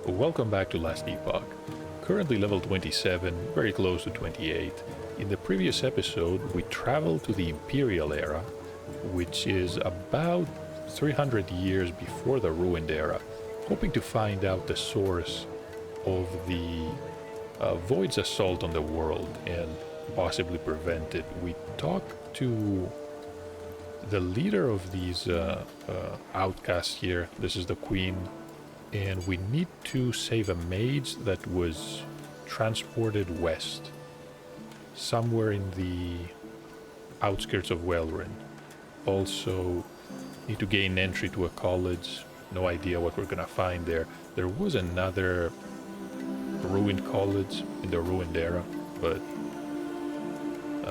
Welcome back to Last Epoch. Currently level 27, very close to 28. In the previous episode, we traveled to the Imperial Era, which is about 300 years before the Ruined Era, hoping to find out the source of the Void's assault on the world and possibly prevent it. We talked to the leader of these outcasts here. This is the Queen. And we need to save a mage that was transported west, somewhere in the outskirts of Welrin. Also, need to gain entry to a college. No idea what we're gonna find there. There was another ruined college in the Ruined Era, but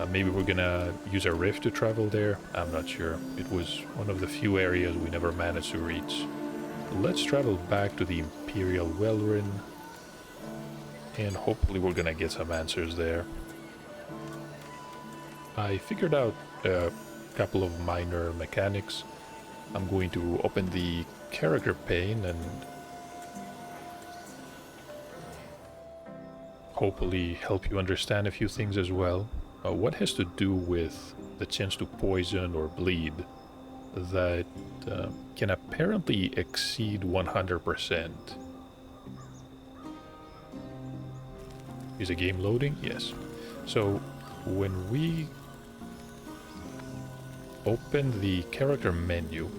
maybe we're gonna use a rift to travel there. I'm not sure. It was one of the few areas we never managed to reach. Let's travel back to the Imperial Welrin, and hopefully we're gonna get some answers there. I figured out a couple of minor mechanics. I'm going to open the character pane and hopefully help you understand a few things as well. What has to do with the chance to poison or bleed that can apparently exceed 100%. Is the game loading? Yes. So when we open the character menu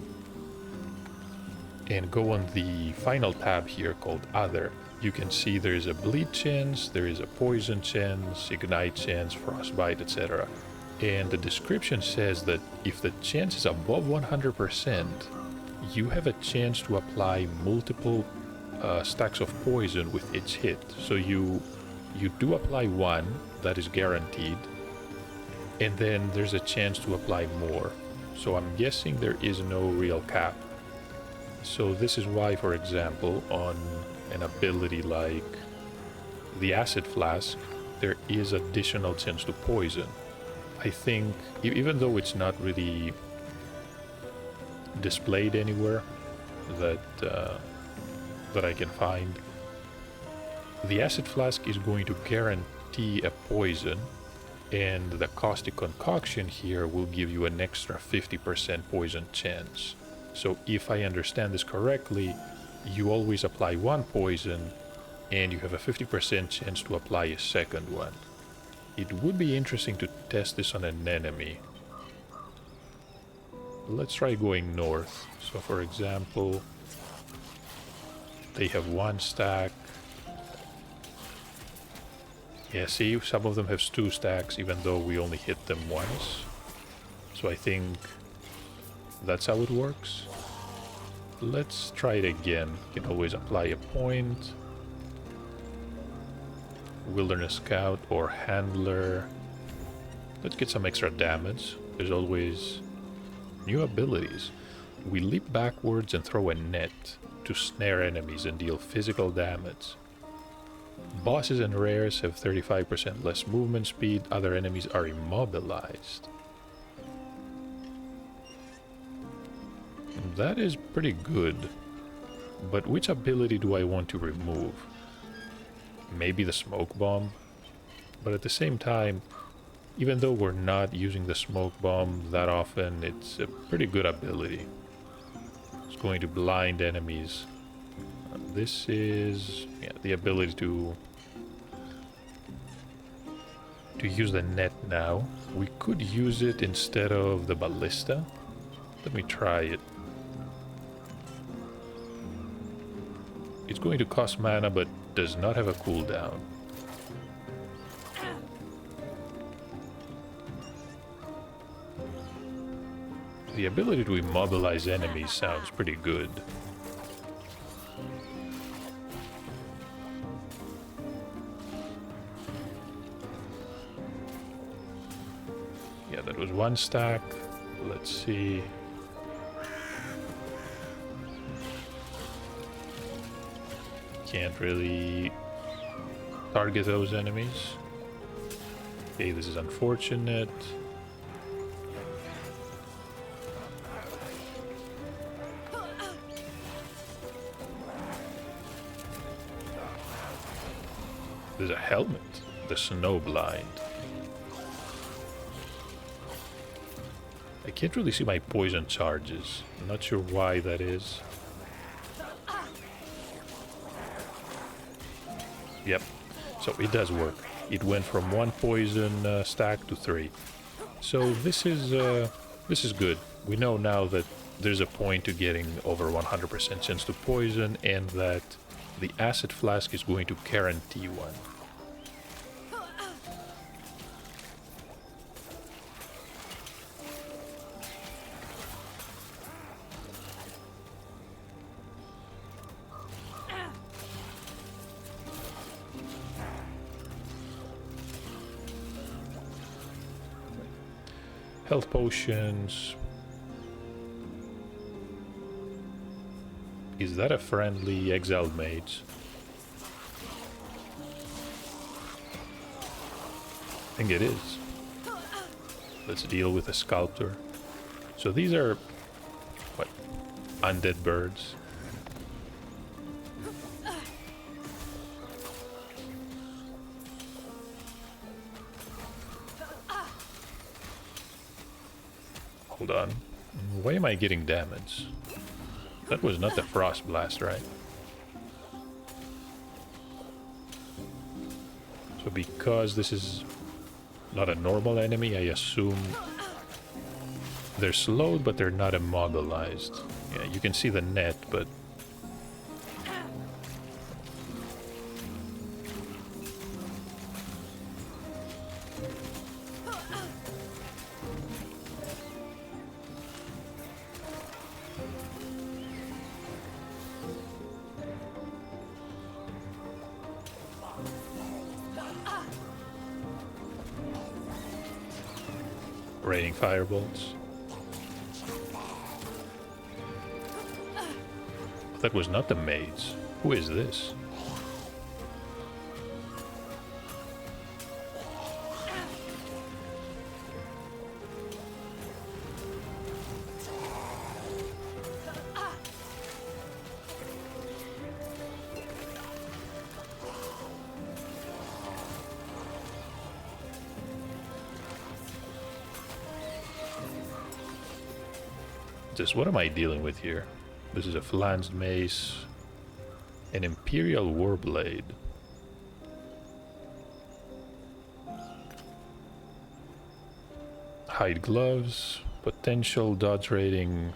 and go on the final tab here called Other, you can see there is a bleed chance, there is a poison chance, ignite chance, frostbite, etc. And the description says that if the chance is above 100%, you have a chance to apply multiple stacks of poison with each hit. So you do apply one, that is guaranteed, and then there's a chance to apply more. So I'm guessing there is no real cap. So this is why, for example, on an ability like the Acid Flask, there is additional chance to poison. I think, even though it's not really displayed anywhere that I can find, the Acid Flask is going to guarantee a poison, and the Caustic Concoction here will give you an extra 50% poison chance. So if I understand this correctly, you always apply one poison, and you have a 50% chance to apply a second one. It would be interesting to test this on an enemy. Let's try going north. So for example, they have one stack. Yeah, see, some of them have two stacks, even though we only hit them once. So I think that's how it works. Let's try it again. You can always apply a point. Wilderness Scout or Handler. Let's get some extra damage. There's always new abilities. We leap backwards and throw a net to snare enemies and deal physical damage. Bosses and rares have 35% less movement speed. Other enemies are immobilized. That is pretty good. But which ability do I want to remove? Maybe the smoke bomb, but at the same time, even though we're not using the smoke bomb that often, it's a pretty good ability. It's going to blind enemies. This is the ability to use the net now. We could use it instead of the ballista. Let me try it. It's going to cost mana, but does not have a cooldown. The ability to immobilize enemies sounds pretty good. Yeah, that was one stack. Let's see. Can't really target those enemies. Okay, this is unfortunate. There's a helmet. The snow blind. I can't really see my poison charges. I'm not sure why that is. Yep. So it does work. It went from 1 poison stack to 3. So this is good. We know now that there's a point to getting over 100% chance to poison, and that the acid flask is going to guarantee one. Health potions. Is that a friendly exiled mage? I think it is. Let's deal with a sculptor. So these are, what, undead birds? Hold on. Why am I getting damage? That was not the frost blast, right? So because this is not a normal enemy, I assume they're slowed, but they're not immobilized. Yeah, you can see the net, but... raining firebolts. That was not the mage. Who is this? What am I dealing with here? This is a flanged mace, an Imperial Warblade. Hide gloves, potential dodge rating.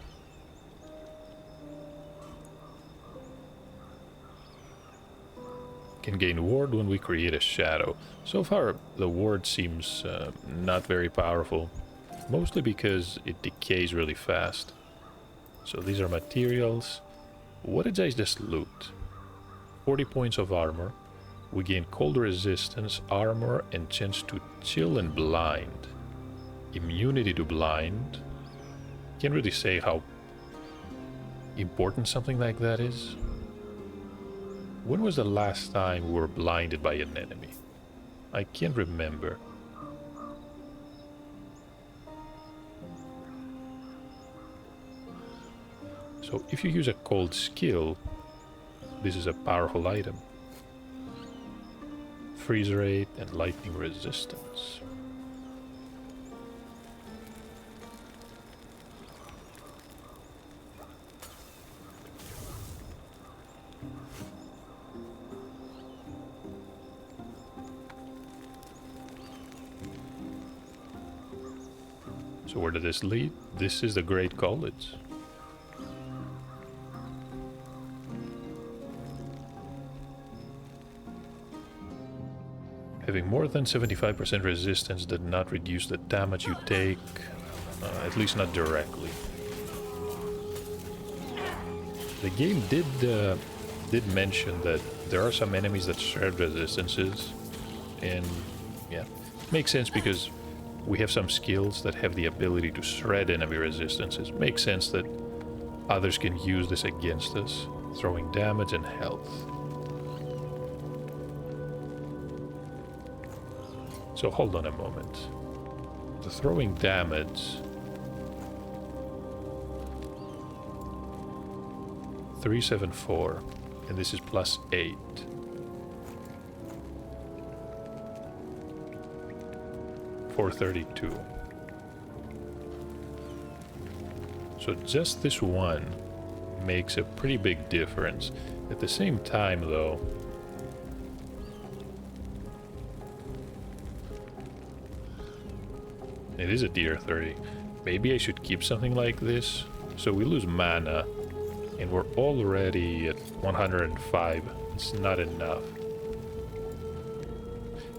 Can gain ward when we create a shadow. So far, the ward seems not very powerful, mostly because it decays really fast. So these are materials. What did I just loot? 40 points of armor. We gain cold resistance, armor, and chance to chill and blind. Immunity to blind. Can't really say how important something like that is. When was the last time we were blinded by an enemy? I can't remember. So if you use a cold skill, this is a powerful item. Freeze rate and lightning resistance. So where did this lead? This is the Great College. Having more than 75% resistance did not reduce the damage you take, at least not directly. The game did mention that there are some enemies that shred resistances, and yeah, makes sense because we have some skills that have the ability to shred enemy resistances. Makes sense that others can use this against us, throwing damage and health. So hold on a moment. The throwing damage... 374, and this is +8. 432. So just this one makes a pretty big difference. At the same time, though, it is a tier 30. Maybe I should keep something like this. So we lose mana, and we're already at 105. It's not enough.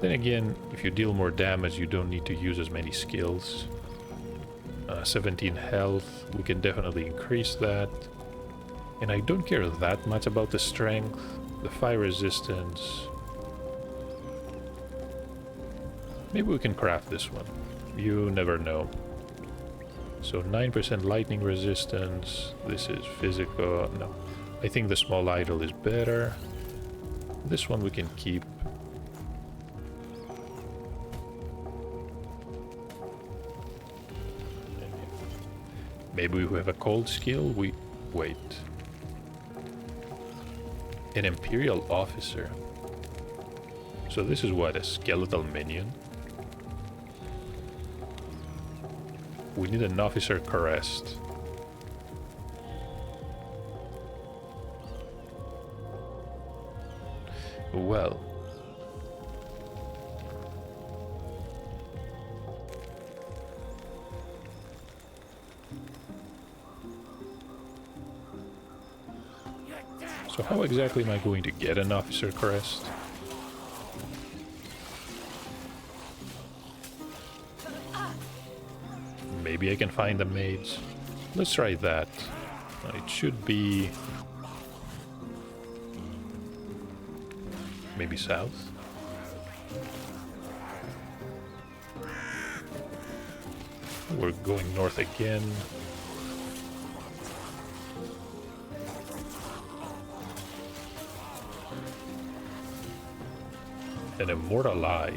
Then again, if you deal more damage, you don't need to use as many skills. 17 health, we can definitely increase that. And I don't care that much about the strength, the fire resistance. Maybe we can craft this one. You never know. So 9% lightning resistance. This is physical. No, I think the small idol is better. This one we can keep. Maybe we have a cold skill. We wait. An Imperial Officer. So this is what, a skeletal minion? We need an Officer Crest. Well. So how exactly am I going to get an Officer Crest? Maybe I can find the maids. Let's try that. It should be... maybe south? We're going north again. An Immortal Eye.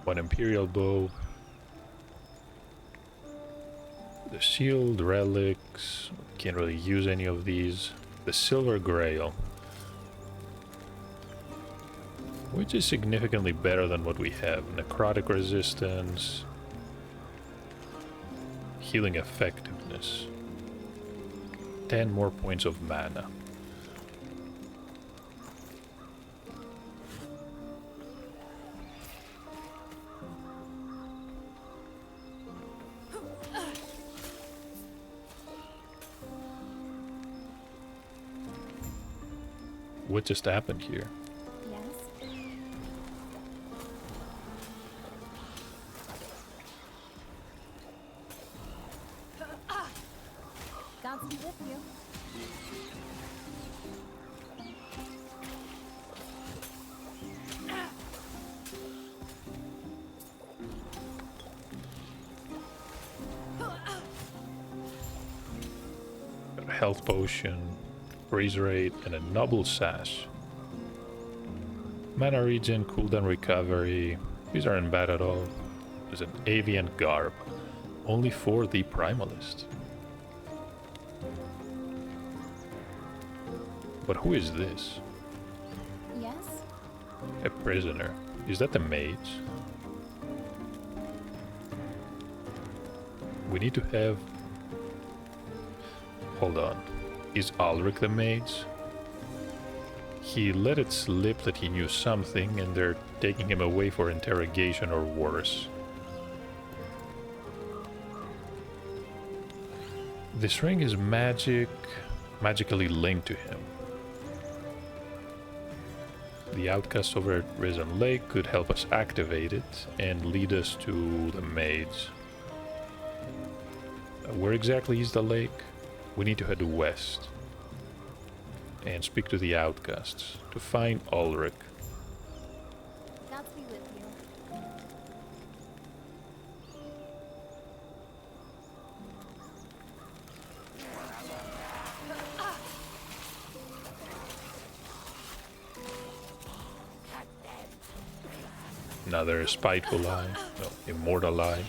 One Imperial Bow. The Shield, Relics. Can't really use any of these. The Silver Grail. Which is significantly better than what we have. Necrotic Resistance. Healing Effectiveness. 10 more points of mana. What just happened here? Yes. Gods be with you. Got a health potion, freeze rate, and a noble sash. Mana regen, cooldown recovery. These aren't bad at all. There's an avian garb, only for the primalist. But who is this? Yes? A prisoner. Is that the mage? We need to have... Hold on. Is Ulrich the mage? He let it slip that he knew something, and they're taking him away for interrogation or worse. This ring is magically linked to him. The outcast over at Risen Lake could help us activate it and lead us to the mage. Where exactly is the lake? We need to head west and speak to the outcasts to find Ulrich. Gods be with you. Another spiteful eye, no, immortal eye.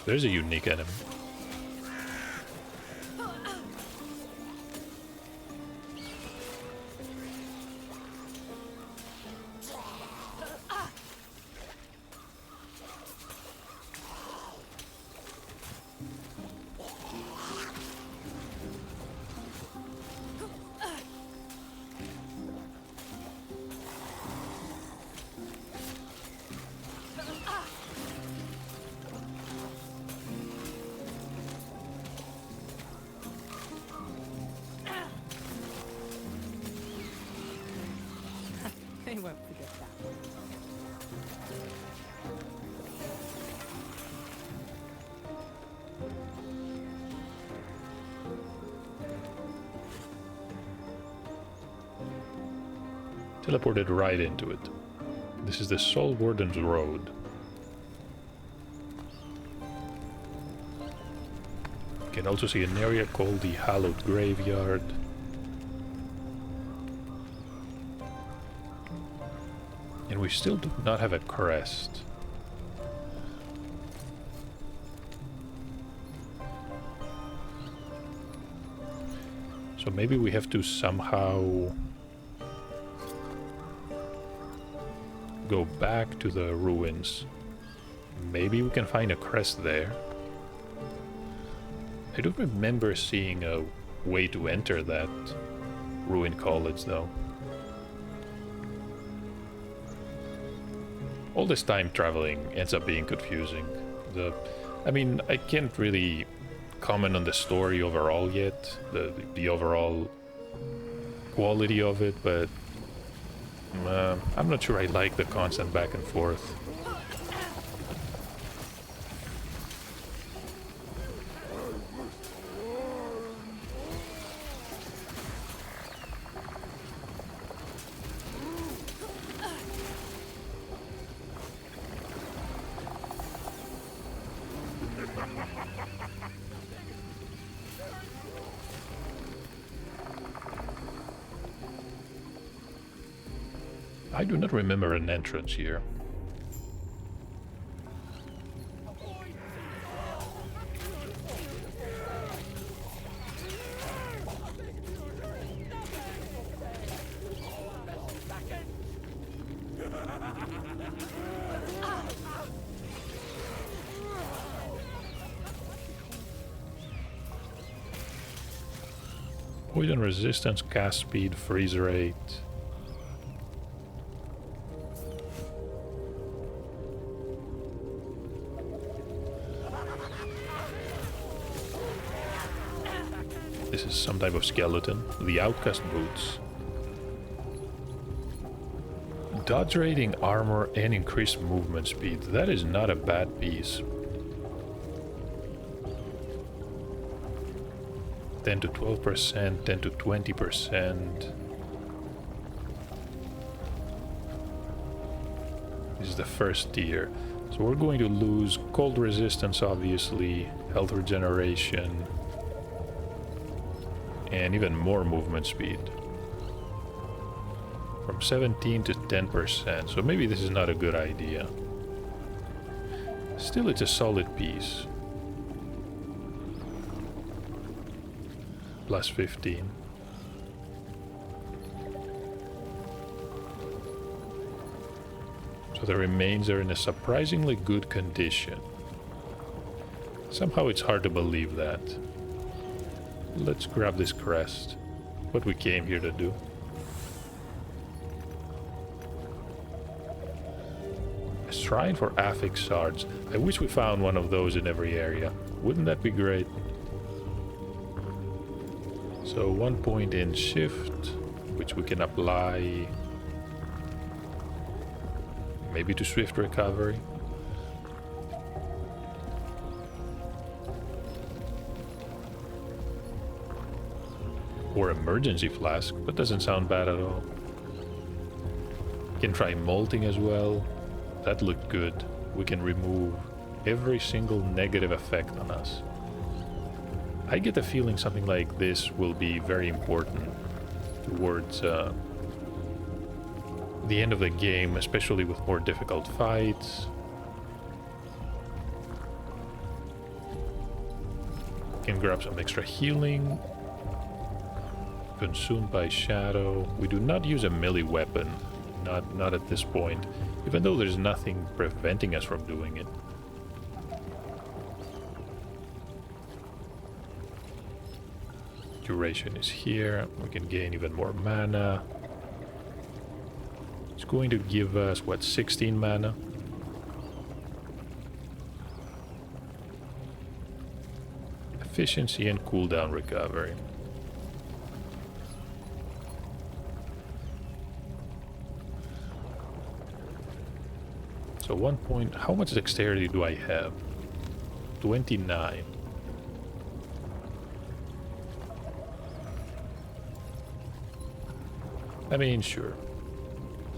There's a unique enemy. They won't forget that. Teleported right into it. This is the Soul Warden's Road. You can also see an area called the Hallowed Graveyard. And we still do not have a crest. So maybe we have to somehow go back to the ruins. Maybe we can find a crest there. I don't remember seeing a way to enter that ruined college though. All this time traveling ends up being confusing. I mean, I can't really comment on the story overall yet, the overall quality of it, but I'm not sure I like the constant back and forth. I do not remember an entrance here. Poison resistance, cast speed, freeze rate. This is some type of skeleton. The outcast boots. Dodge rating, armor, and increased movement speed. That is not a bad piece. 10 to 12%, 10 to 20%. This is the first tier. So we're going to lose cold resistance, obviously, health regeneration, and even more movement speed. From 17 to 10%, so maybe this is not a good idea. Still, it's a solid piece. Plus 15. So the remains are in a surprisingly good condition. Somehow it's hard to believe that. Let's grab this crest. What we came here to do. A shrine for affix shards. I wish we found one of those in every area. Wouldn't that be great? So 1 point in shift, which we can apply maybe to swift recovery. Or emergency flask, that doesn't sound bad at all. Can try molting as well. That looked good. We can remove every single negative effect on us. I get the feeling something like this will be very important towards the end of the game, especially with more difficult fights. Can grab some extra healing. Consumed by shadow. We do not use a melee weapon, not at this point, even though there's nothing preventing us from doing it. Duration is here. We can gain even more mana. It's going to give us, what, 16 mana? Efficiency and cooldown recovery. So 1 point. How much dexterity do I have? 29. I mean, sure.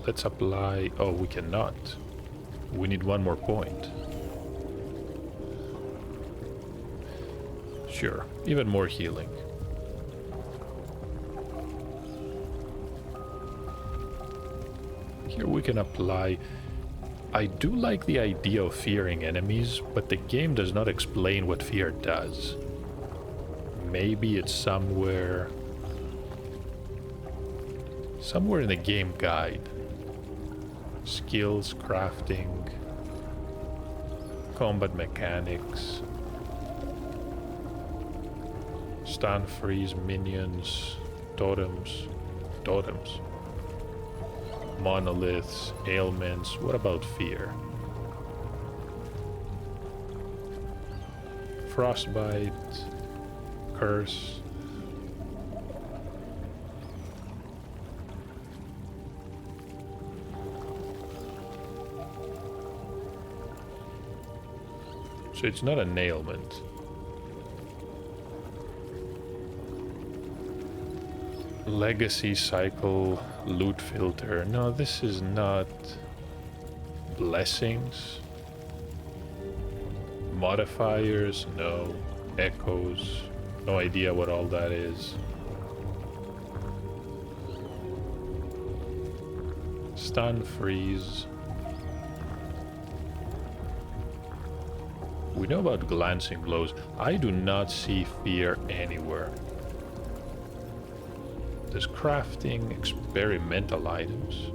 Let's apply... Oh, we cannot. We need 1 more point. Sure. Even more healing. Here we can apply... I do like the idea of fearing enemies, but the game does not explain what fear does. Maybe it's somewhere in the game guide. Skills, crafting, combat mechanics, stun, freeze, minions, totems, monoliths, ailments. What about fear? Frostbite, curse. So it's not an ailment. Legacy cycle, loot filter. No, this is not blessings. Modifiers, no. Echoes, no idea what all that is. Stun, freeze. We know about glancing blows. I do not see fear anywhere. There's crafting, experimental items.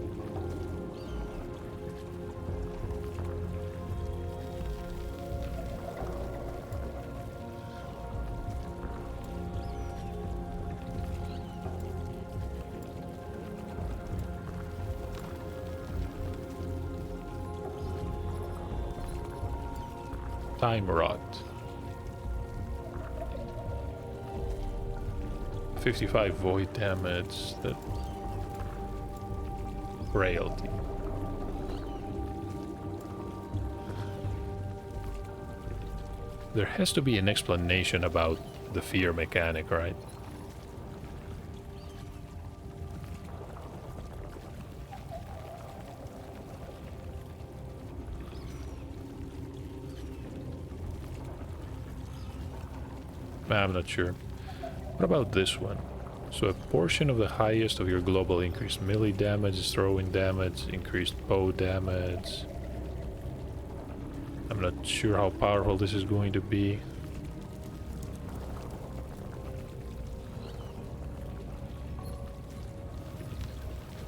Time rot. 55 void damage. That frailty. There has to be an explanation about the fear mechanic, right? I'm not sure. What about this one? So a portion of the highest of your global increased melee damage, throwing damage, increased bow damage. I'm not sure how powerful this is going to be.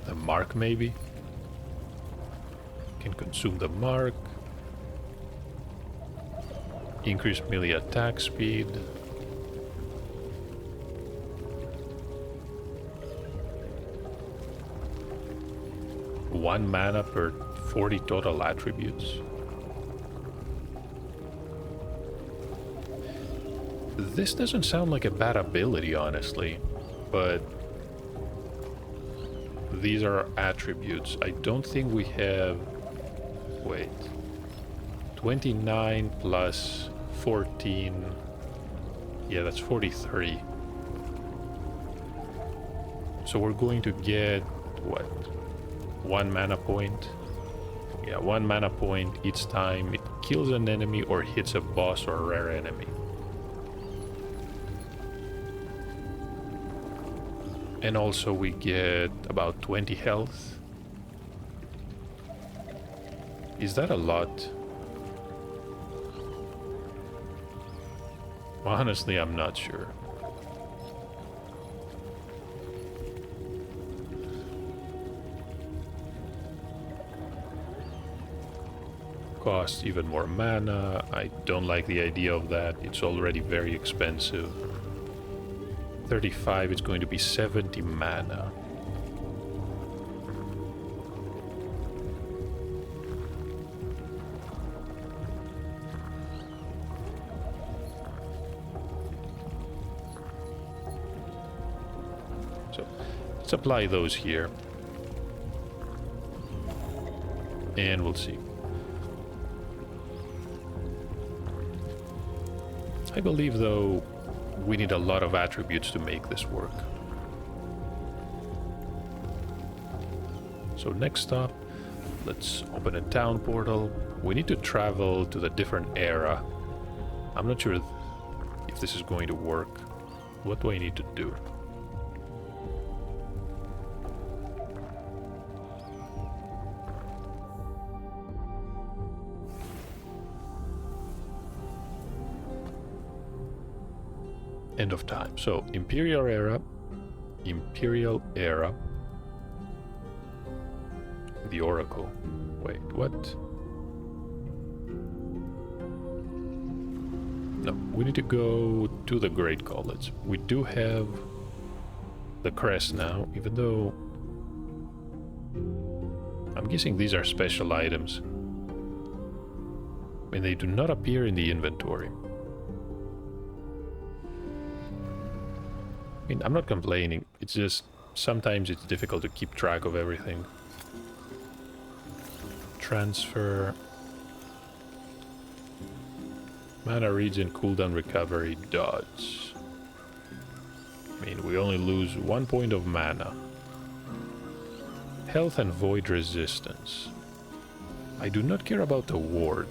The mark maybe? Can consume the mark. Increase melee attack speed. One mana per 40 total attributes. This doesn't sound like a bad ability, honestly, but these are attributes. I don't think we have... Wait. 29 plus 14... Yeah, that's 43. So we're going to get... what? 1 mana point? Yeah, 1 mana point each time it kills an enemy or hits a boss or a rare enemy. And also we get about 20 health. Is that a lot? Honestly, I'm not sure. Costs even more mana. I don't like the idea of that. It's already very expensive. 35, it's going to be 70 mana. So let's apply those here. And we'll see. I believe, though, we need a lot of attributes to make this work. So next stop, let's open a town portal. We need to travel to the different era. I'm not sure if this is going to work. What do I need to do? End of time. So Imperial era, the Oracle. Wait, what? No, we need to go to the Great College. We do have the crest now, even though I'm guessing these are special items. I mean, they do not appear in the inventory. I mean, I'm not complaining, it's just sometimes it's difficult to keep track of everything. Transfer. Mana regen, cooldown recovery, dodge. I mean, we only lose 1 point of mana. Health and void resistance. I do not care about the ward.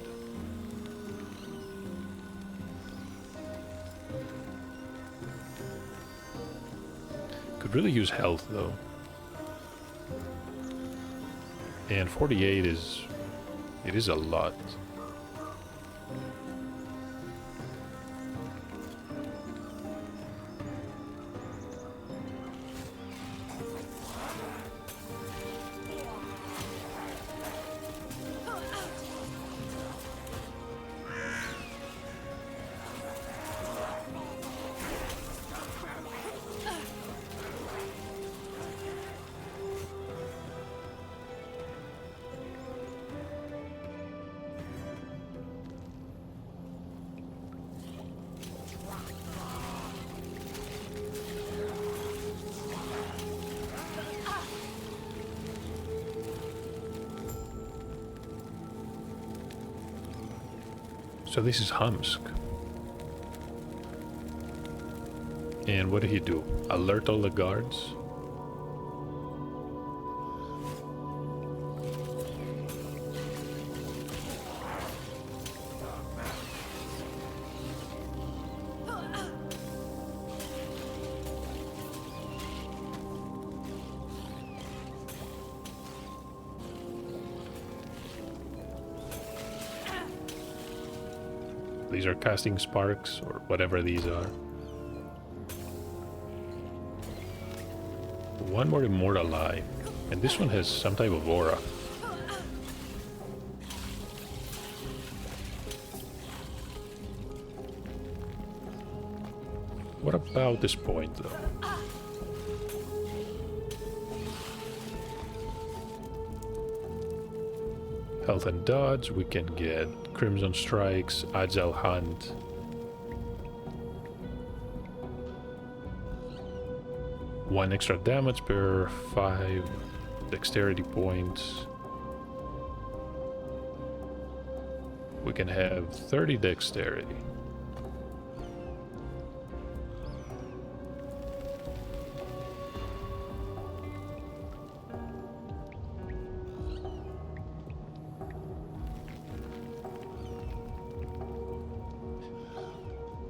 Could really use health though. And 48 is... it is a lot. So this is Humsk. And what did he do? Alert all the guards? These are casting sparks, or whatever these are. One more immortal eye. And this one has some type of aura. What about this point, though? Health and dodge, we can get Crimson Strikes, Agile Hunt. One extra damage per 5 dexterity points. We can have 30 dexterity.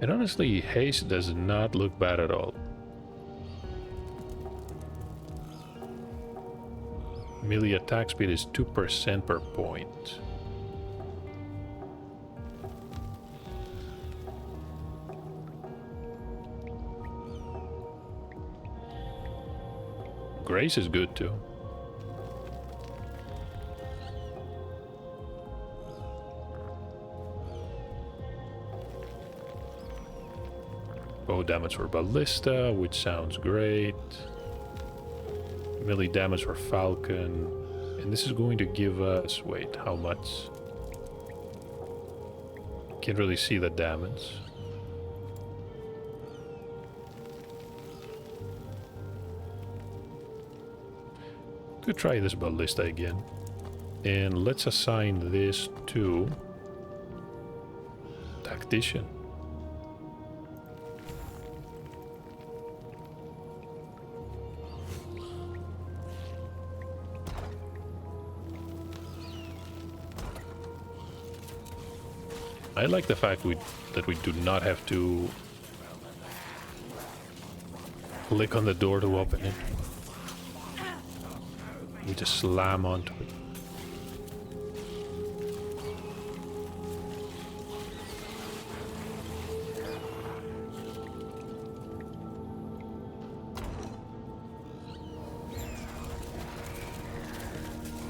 And honestly, haste does not look bad at all. Melee attack speed is 2% per point. Grace is good too. Bow damage for Ballista, which sounds great. Melee damage for Falcon. And this is going to give us... Wait, how much? Can't really see the damage. Could try this Ballista again. And let's assign this to... Tactician. I like the fact that we do not have to click on the door to open it. We just slam onto it.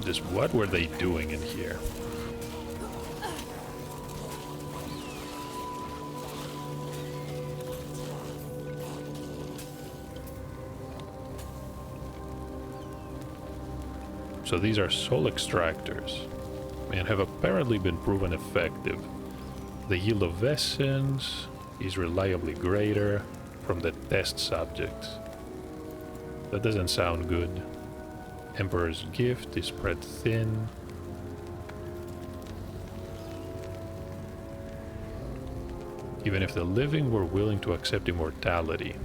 Just what were they doing in here? So these are soul extractors and have apparently been proven effective. The yield of essence is reliably greater from the test subjects. That doesn't sound good. Emperor's gift is spread thin. Even if the living were willing to accept immortality,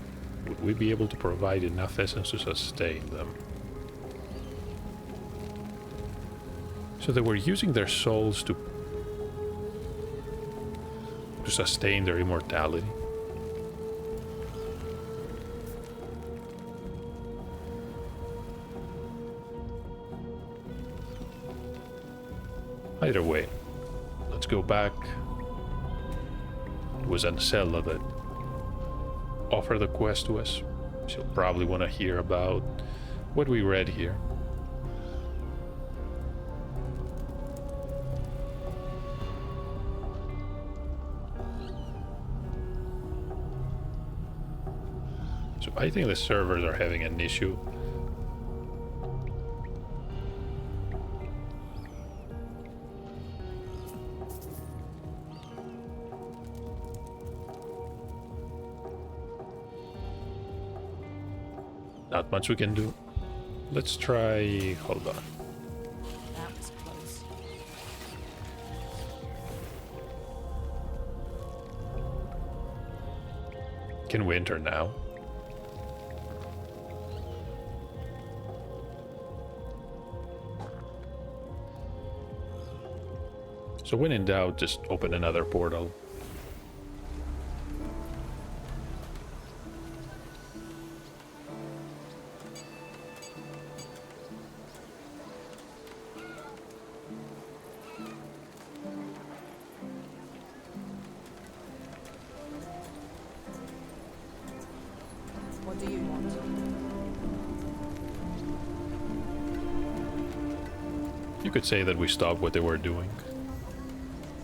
would we be able to provide enough essence to sustain them? So they were using their souls to sustain their immortality. Either way, let's go back. It was Ancella that offered the quest to us. She'll probably want to hear about what we read here. So I think the servers are having an issue. Not much we can do. Let's try... Hold on. That was close. Can we enter now? So when in doubt, just open another portal. could say that we stopped what they were doing.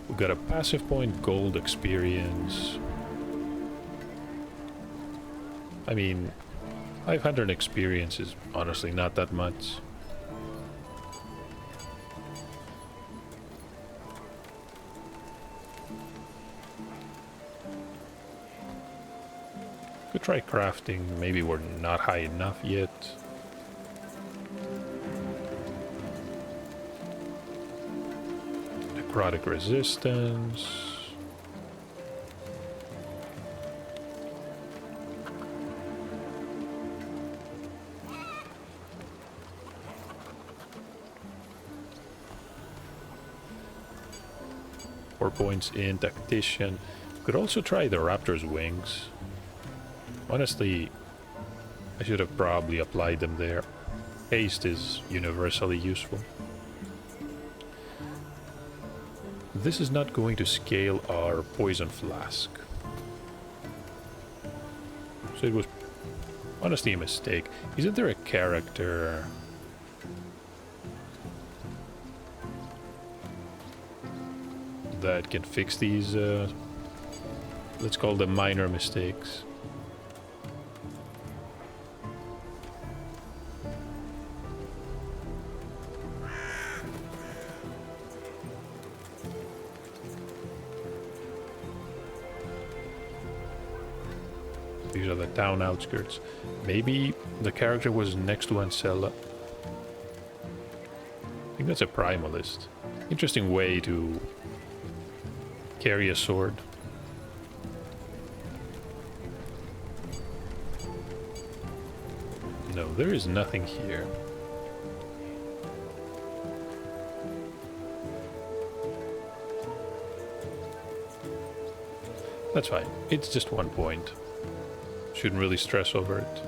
We got a passive point gold experience. I mean, 500 experience is honestly not that much. Could try crafting, maybe we're not high enough yet. Necrotic resistance. Points in tactician. Could also try the raptor's wings. Honestly, I should have probably applied them there. Haste is universally useful. This is not going to scale our poison flask, so it was honestly a mistake. Isn't there a character that can fix these, let's call them minor mistakes? These are the town outskirts. Maybe the character was next to Ancella. I think that's a primalist. Interesting way to carry a sword. No, there is nothing here. That's fine. It's just 1 point. Shouldn't really stress over it.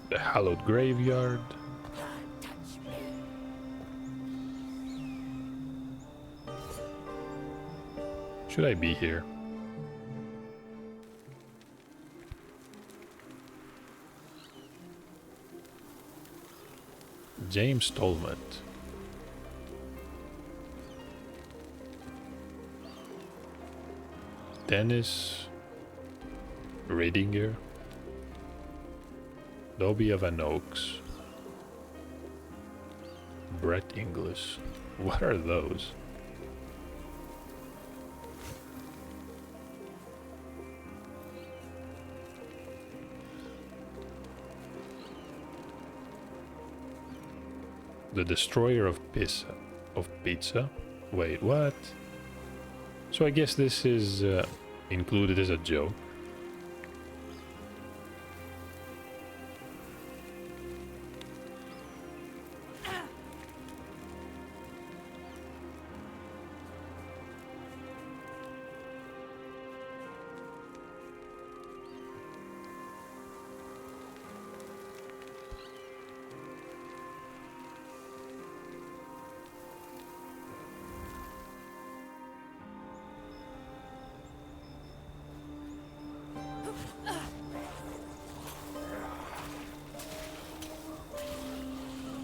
The hallowed graveyard. Should I be here? James Tolmont. Dennis Ridinger. Dobby of Van Oaks. Brett Inglis. What are those? The Destroyer of Pizza. Wait, what? So I guess this is included as a joke.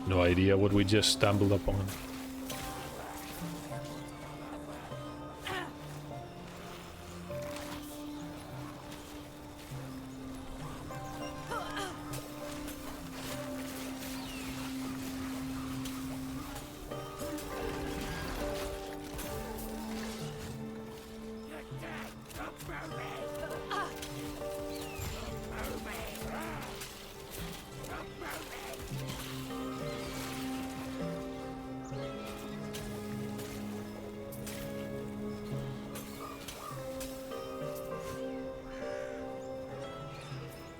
No idea what we just stumbled upon.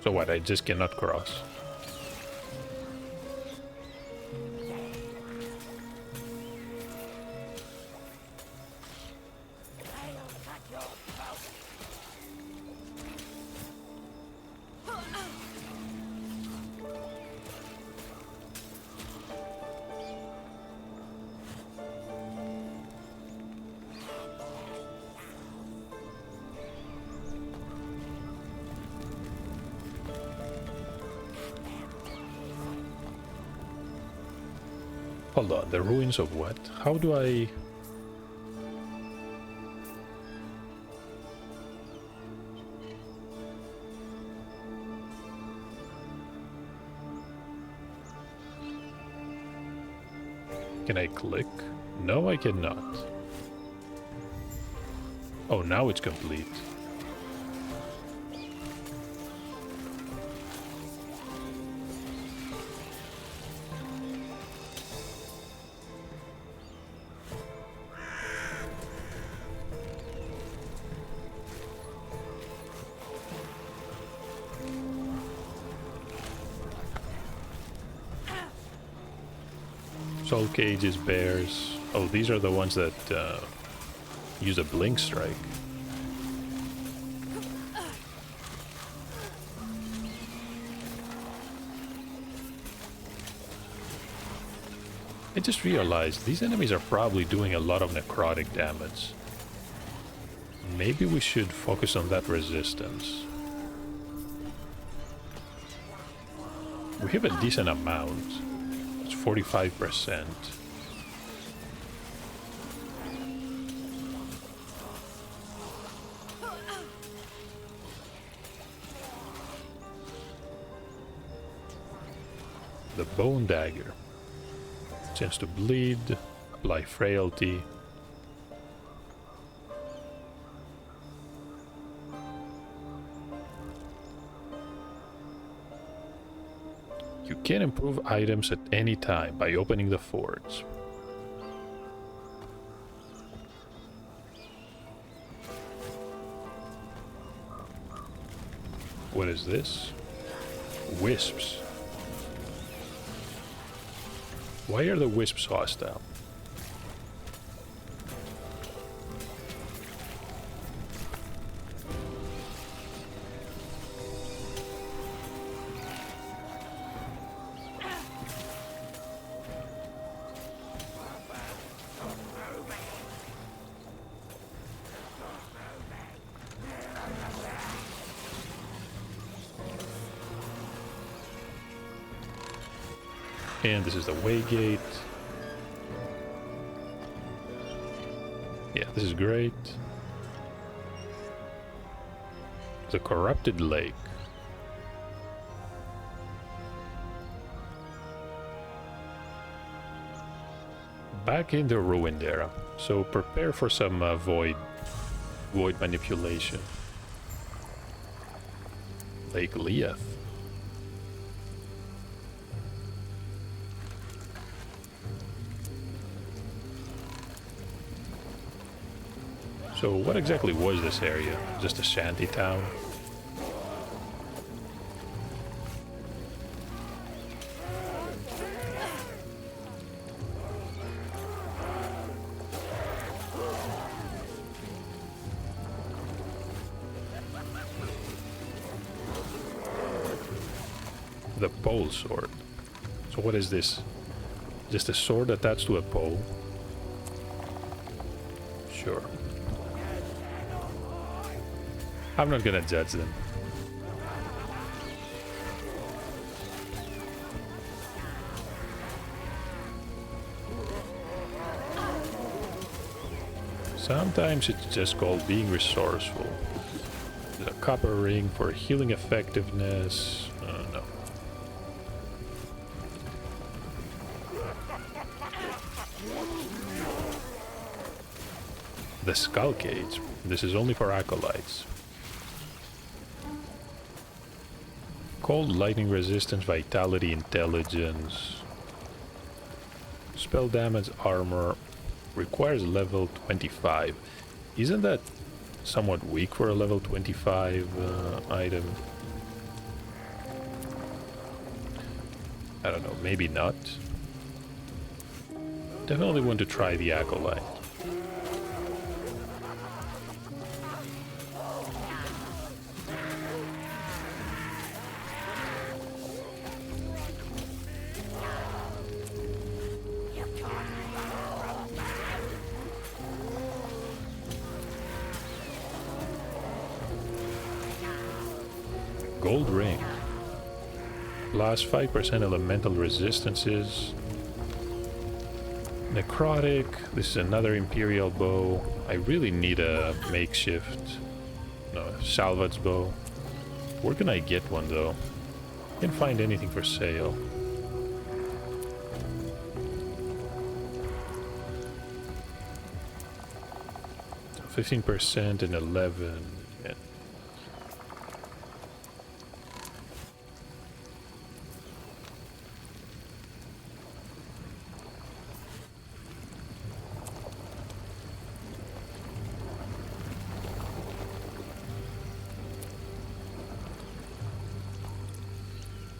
So what, I just cannot cross? Hold on, the ruins of what? How do I... Can I click? No, I cannot. Oh, now it's complete. Soul cages, bears. Oh, these are the ones that use a blink strike. I just realized these enemies are probably doing a lot of necrotic damage. Maybe we should focus on that resistance. We have a decent amount. It's 45%. The bone dagger. Chance to bleed, apply frailty. You can improve items at any time by opening the forge. What is this? Wisps. Why are the wisps hostile? And this is the way gate. Yeah, this is great. The corrupted lake. Back in the ruined era. So prepare for some void manipulation. Lake Leath. So what exactly was this area? Just a shanty town? The pole sword. So what is this? Just a sword attached to a pole? Sure. I'm not gonna judge them. Sometimes it's just called being resourceful. The copper ring for healing effectiveness. No. The skull cage. This is only for acolytes. Cold, lightning resistance, vitality, intelligence. Spell damage, armor. Requires level 25. Isn't that somewhat weak for a level 25 item? I don't know, maybe not. Definitely want to try the Acolyte. Gold ring. Plus 5% elemental resistances. Necrotic. This is another Imperial bow. I really need a makeshift, no, salvage bow. Where can I get one though? Can't find anything for sale. So 15% and 11. Yeah.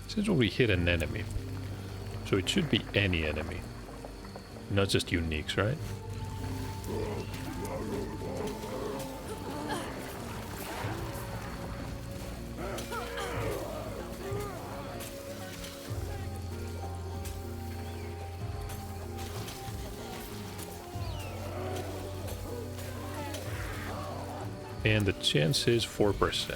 Since we hit an enemy, so it should be any enemy, not just uniques, right? And the chance is 4%.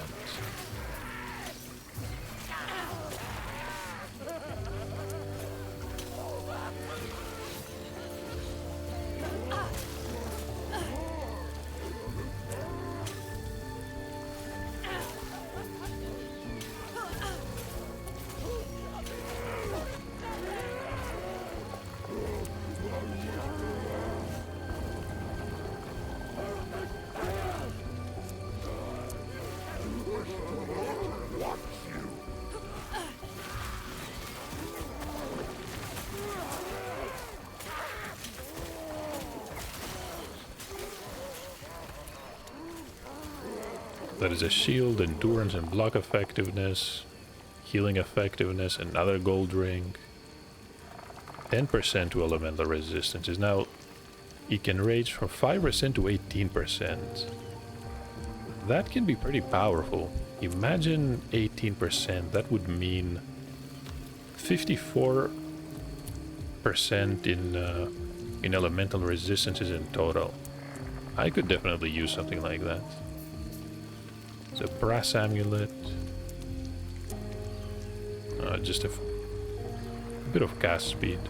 That is a shield, endurance and block effectiveness, healing effectiveness, another gold ring, 10% to elemental resistances. Now, it can range from 5% to 18%. That can be pretty powerful. Imagine 18%, that would mean 54% in elemental resistances in total. I could definitely use something like that. It's a brass amulet. Just a bit of cast speed.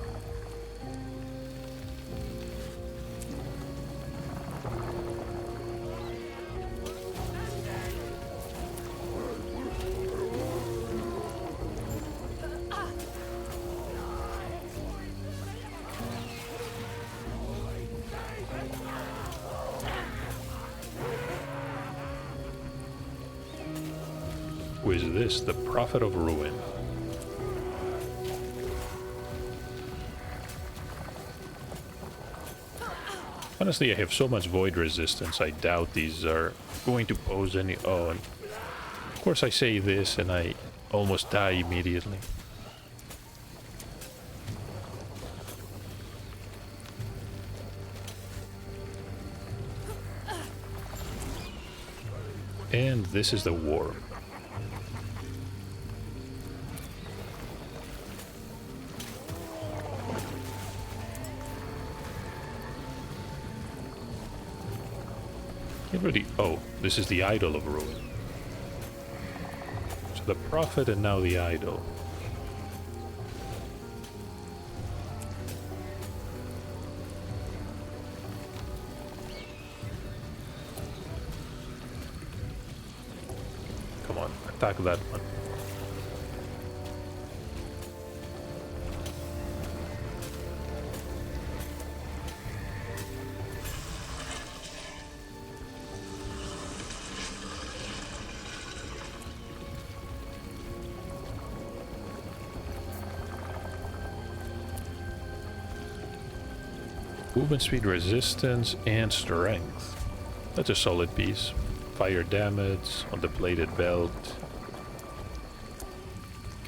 Who is this? The Prophet of Ruin. Honestly, I have so much void resistance, I doubt these are going to pose any... Oh, and of course I say this and I almost die immediately. And this is the war. Get ready. Oh, this is the idol of ruin. So the prophet and now the idol. Come on, attack that one. Movement speed, resistance, and strength. That's a solid piece. Fire damage on the plated belt.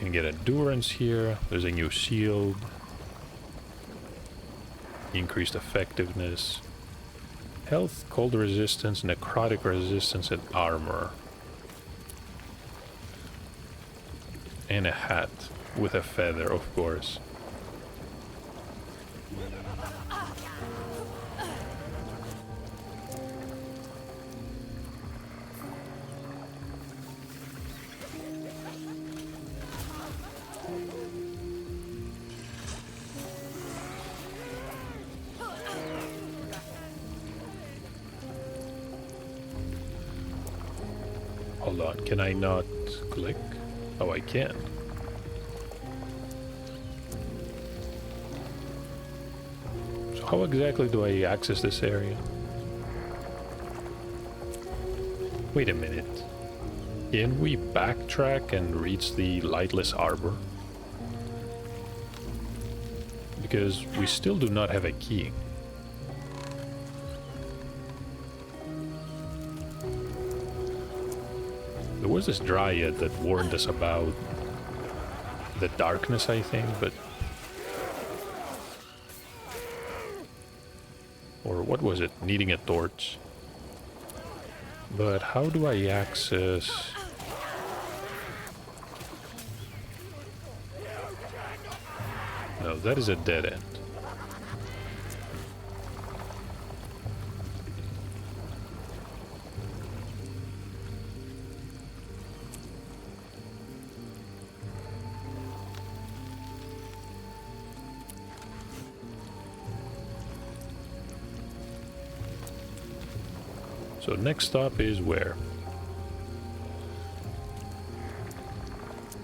Can get endurance here. There's a new shield. Increased effectiveness. Health, cold resistance, necrotic resistance, and armor. And a hat with a feather, of course. Hold on, can I not click? Oh, I can. So how exactly do I access this area? Wait a minute. Can we backtrack and reach the Lightless Arbor? Because we still do not have a key. There was this dryad that warned us about the darkness, I think, but... Or what was it? Needing a torch. But how do I access... No, that is a dead end. So next stop is where?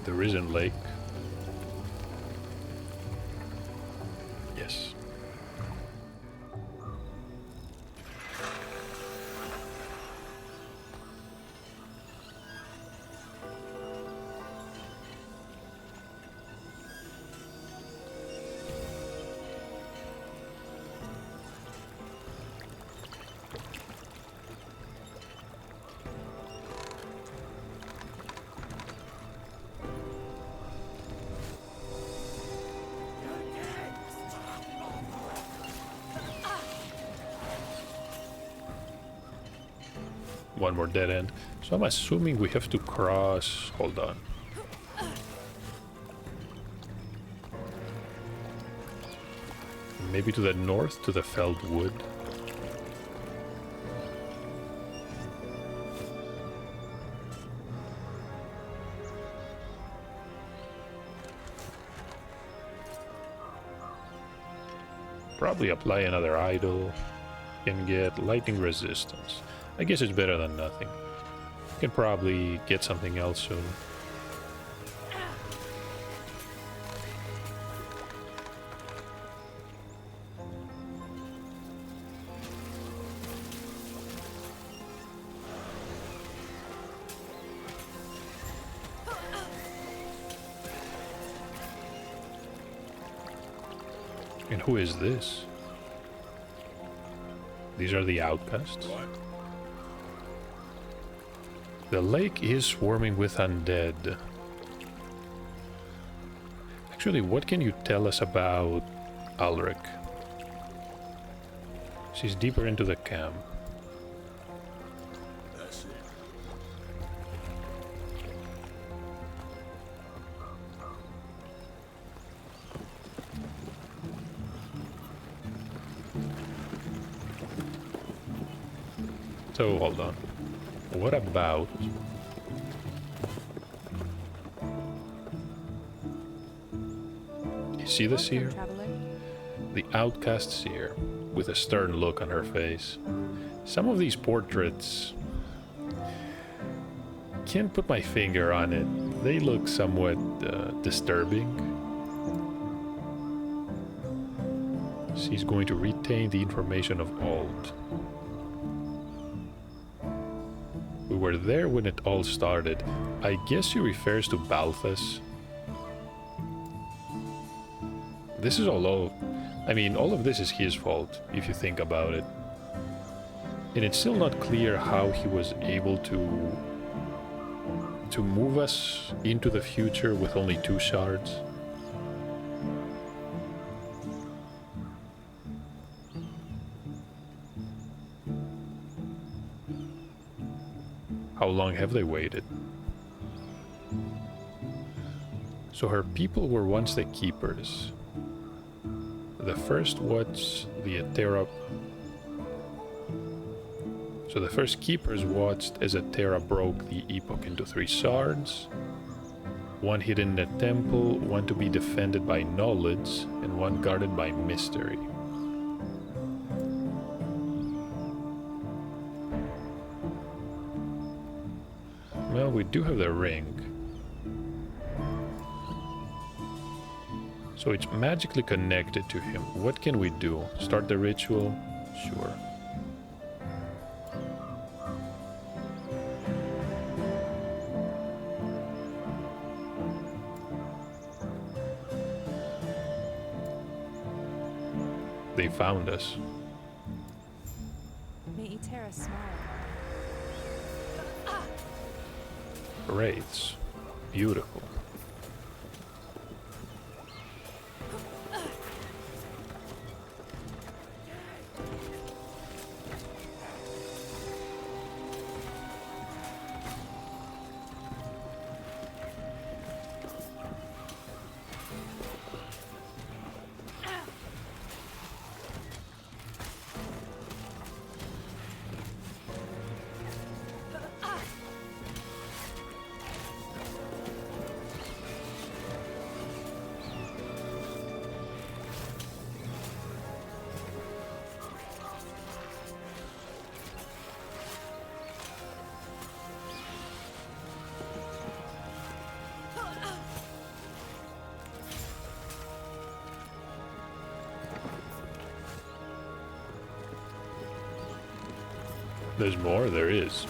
The Risen Lake. Yes. One more dead end. So I'm assuming we have to cross... Hold on. Maybe to the north, to the felled wood. Probably apply another idol. Can get lightning resistance. I guess it's better than nothing. Can probably get something else soon. And who is this? These are the outcasts. The lake is swarming with undead. Actually, what can you tell us about Ulrich? She's deeper into the camp. That's it. So, hold on. What about... You see the seer? The outcast seer, with a stern look on her face. Some of these portraits... Can't put my finger on it. They look somewhat disturbing. She's going to retain the information of old. We were there when it all started. I guess she refers to Balthus. This is all... I mean, all of this is his fault, if you think about it. And it's still not clear how he was able to to move us into the future with only 2 shards. How long have they waited? So her people were once the keepers. The first was the Atera. So the first keepers watched as Atera broke the Epoch into 3 shards. 1 hidden in the temple, 1 to be defended by knowledge, and 1 guarded by mystery. Well, we do have the ring. So it's magically connected to him. What can we do? Start the ritual? Sure. They found us. May Eterra smile. Wraiths. Beautiful. There's more? There is.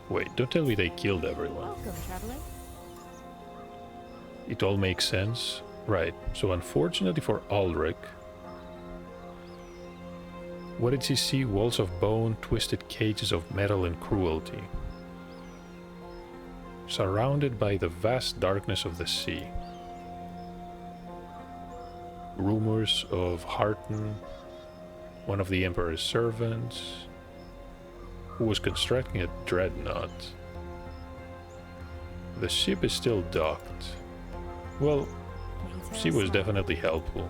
Wait, don't tell me they killed everyone. Welcome, traveler. It all makes sense. Right, so unfortunately for Ulrich, what did she see? Walls of bone, twisted cages of metal and cruelty. Surrounded by the vast darkness of the sea. Rumors of Harton, one of the Emperor's servants, who was constructing a dreadnought. The ship is still docked. Well, she was definitely helpful.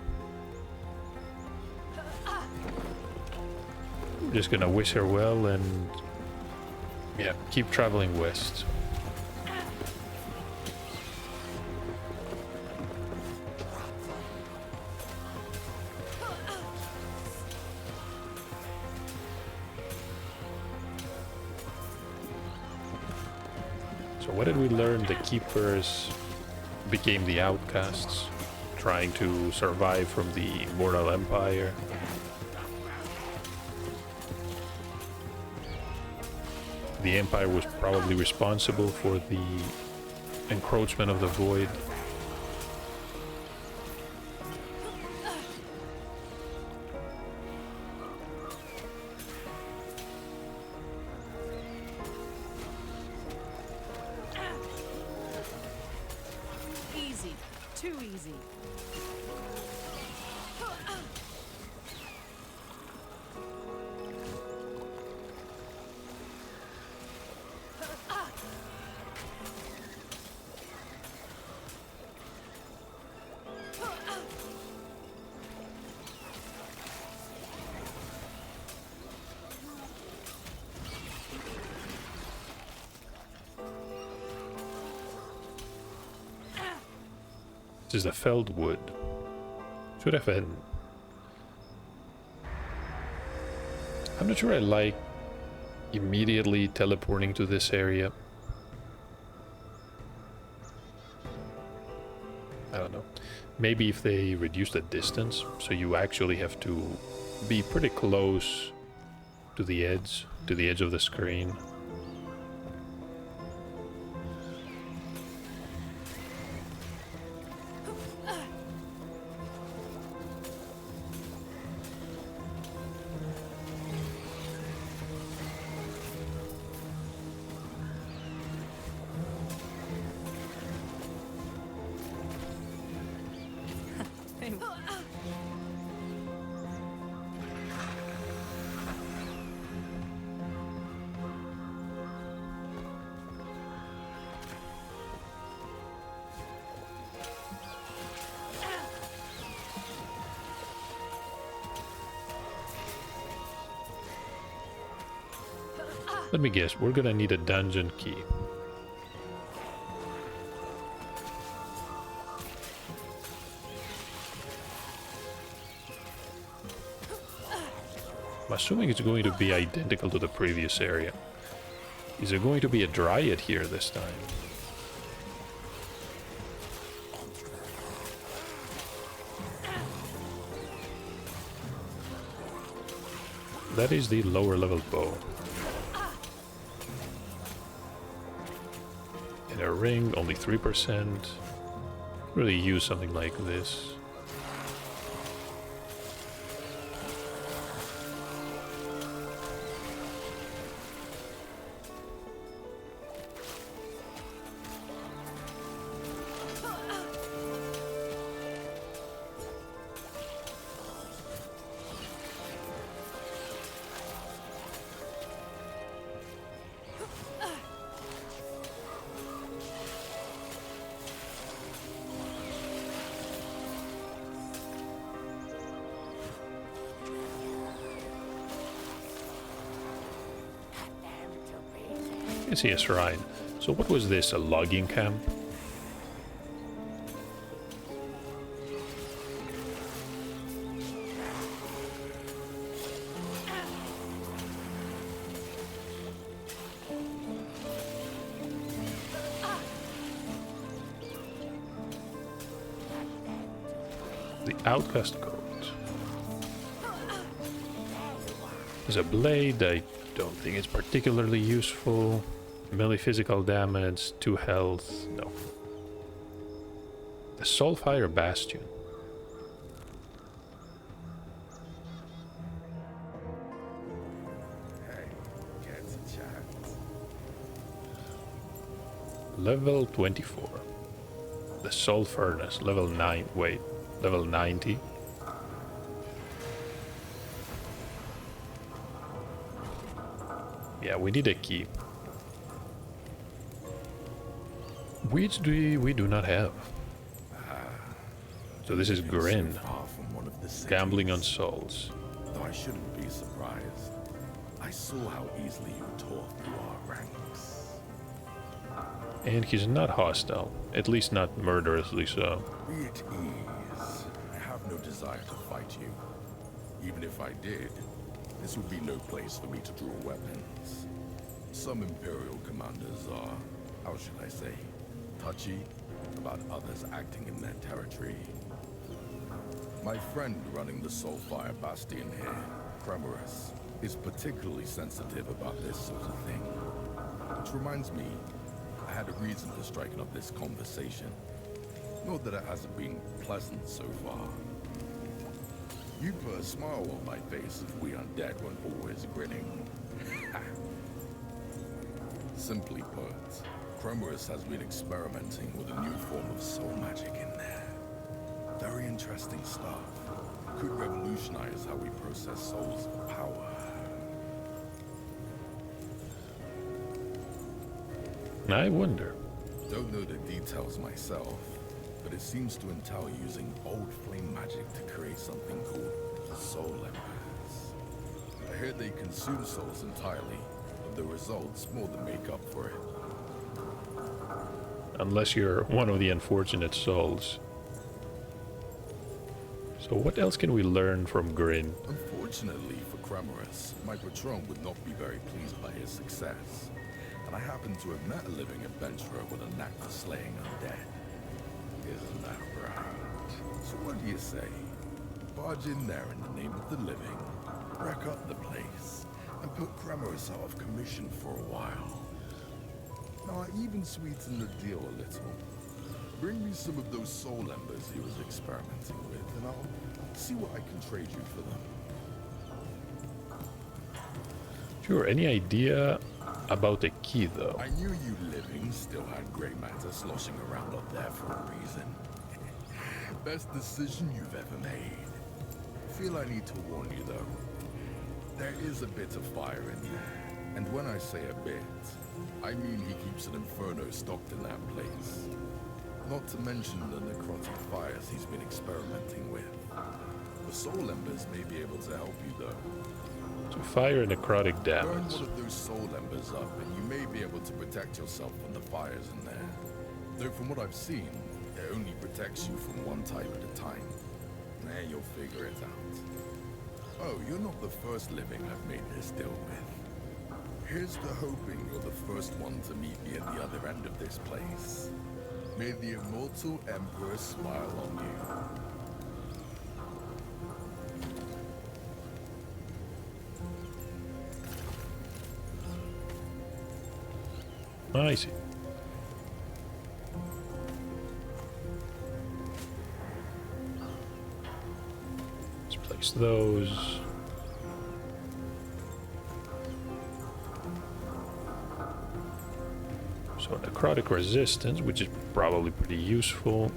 Just gonna wish her well and yeah, keep traveling west. So what did we learn? The keepers became the outcasts, trying to survive from the mortal empire. The empire was probably responsible for the encroachment of the void. Easy. Too easy. This is the felled wood. Should have been. I'm not sure I like immediately teleporting to this area. I don't know. Maybe if they reduce the distance, so you actually have to be pretty close to the edge of the screen. Let me guess, we're gonna need a dungeon key. I'm assuming it's going to be identical to the previous area. Is there going to be a dryad here this time? That is the lower level bow. And a ring, only 3%. Really use something like this. I see a shrine. So what was this, a logging camp? The outcast coat. There's a blade. I don't think it's particularly useful. Melee physical damage, 2 health, no. The Soulfire Bastion. Hey, get a chance. Level 24. The Soul Furnace, level 9, wait, level 90. Yeah, we need a key. Which we do not have. So this is Grin, Far from one of the cities, gambling on souls. though I shouldn't be surprised. I saw how easily you tore through our ranks. And he's not hostile, at least not murderously so. Be at ease. I have no desire to fight you. Even if I did, this would be no place for me to draw weapons. Some Imperial commanders are, how should I say, touchy about others acting in their territory. My friend running the Soulfire Bastion here, Cremorus, is particularly sensitive about this sort of thing. Which reminds me, I had a reason for striking up this conversation. Not that it hasn't been pleasant so far. You put a smile on my face if we undead weren't always grinning. Simply put, Cremorus has been experimenting with a new form of soul magic in there. Very interesting stuff. Could revolutionize how we process souls for power. I wonder. Don't know the details myself, but it seems to entail using old flame magic to create something called soul embers. I heard they consume souls entirely, but the results more than make up for it. Unless you're one of the unfortunate souls. So what else can we learn from Grin? Unfortunately for Cremorus, my patron would not be very pleased by his success. And I happen to have met a living adventurer with a knack for slaying undead. Isn't that right? So what do you say? Barge in there in the name of the living, wreck up the place, and put Cremorus out of commission for a while. Now I even sweeten the deal a little. Bring me some of those soul embers he was experimenting with, and I'll see what I can trade you for them. Sure, any idea about the key though? I knew you living still had grey matter sloshing around up there for a reason. Best decision you've ever made. Feel I need to warn you though. There is a bit of fire in there. And when I say a bit, I mean he keeps an inferno stocked in that place. Not to mention the necrotic fires he's been experimenting with. For soul embers may be able to help you, though. So fire and necrotic Burn damage. one of those soul embers up, and you may be able to protect yourself from the fires in there. Though from what I've seen, it only protects you from one type at a time. Then you'll figure it out. Oh, you're not the first living I've made this deal with. Here's to hoping you're the first one to meet me at the other end of this place. May the immortal Emperor smile on you. I see. Let's place those. So necrotic resistance, which is probably pretty useful.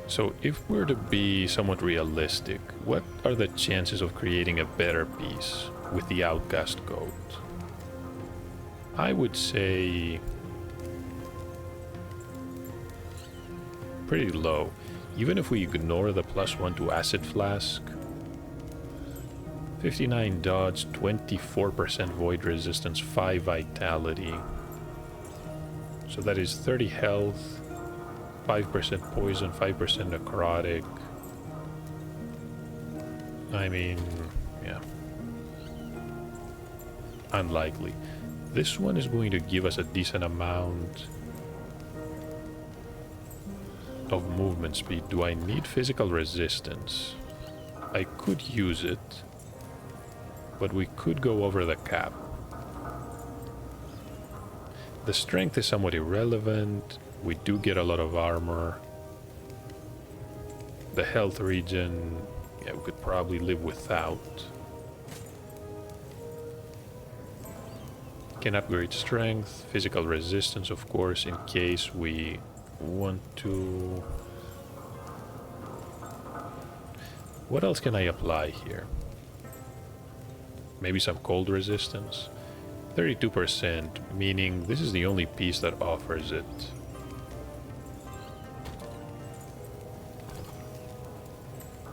So if we're to be somewhat realistic, what are the chances of creating a better piece with the Outcast Code? I would say pretty low. Even if we ignore the +1 to Acid Flask, 59 dodge, 24% void resistance, 5 vitality. So that is 30 health, 5% poison, 5% necrotic. I mean, yeah. Unlikely. This one is going to give us a decent amount of movement speed. Do I need physical resistance? I could use it, but we could go over the cap. The strength is somewhat irrelevant. We do get a lot of armor. The health regen, yeah, we could probably live without. Can upgrade strength, physical resistance, of course, in case we want to. What else can I apply here? Maybe some cold resistance. 32%, meaning this is the only piece that offers it.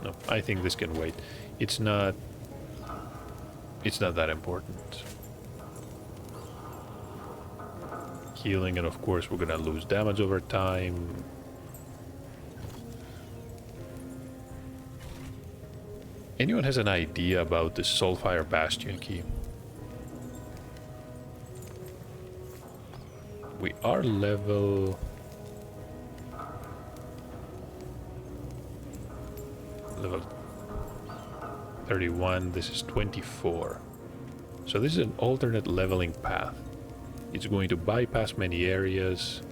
No, I think this can wait. It's not that important. Healing, and of course we're gonna lose damage over time. Anyone has an idea about the Soulfire Bastion key? We are level 31, this is 24. So this is an alternate leveling path. It's going to bypass many areas.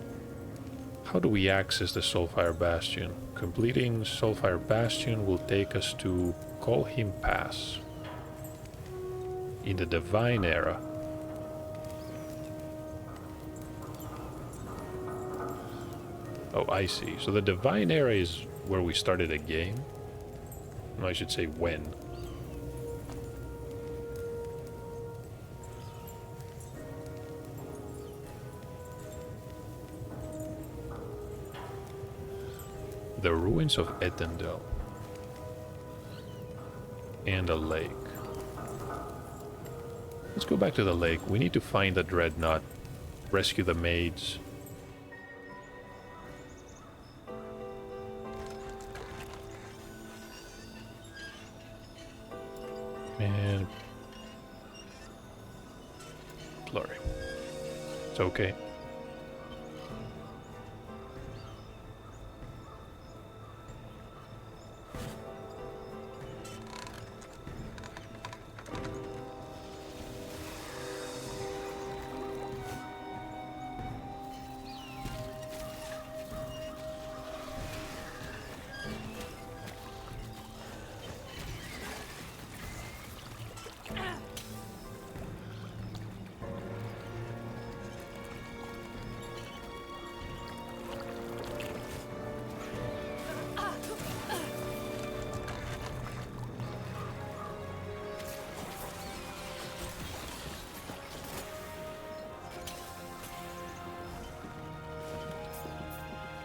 How do we access the Soulfire Bastion? Completing Soulfire Bastion will take us to Colhim Pass in the Divine Era. Oh, I see. So the Divine Era is where we started a game? No, I should say when. The ruins of Etendel. And a lake. Let's go back to the lake. We need to find the Dreadnought. Rescue the maids. And blurry. It's okay.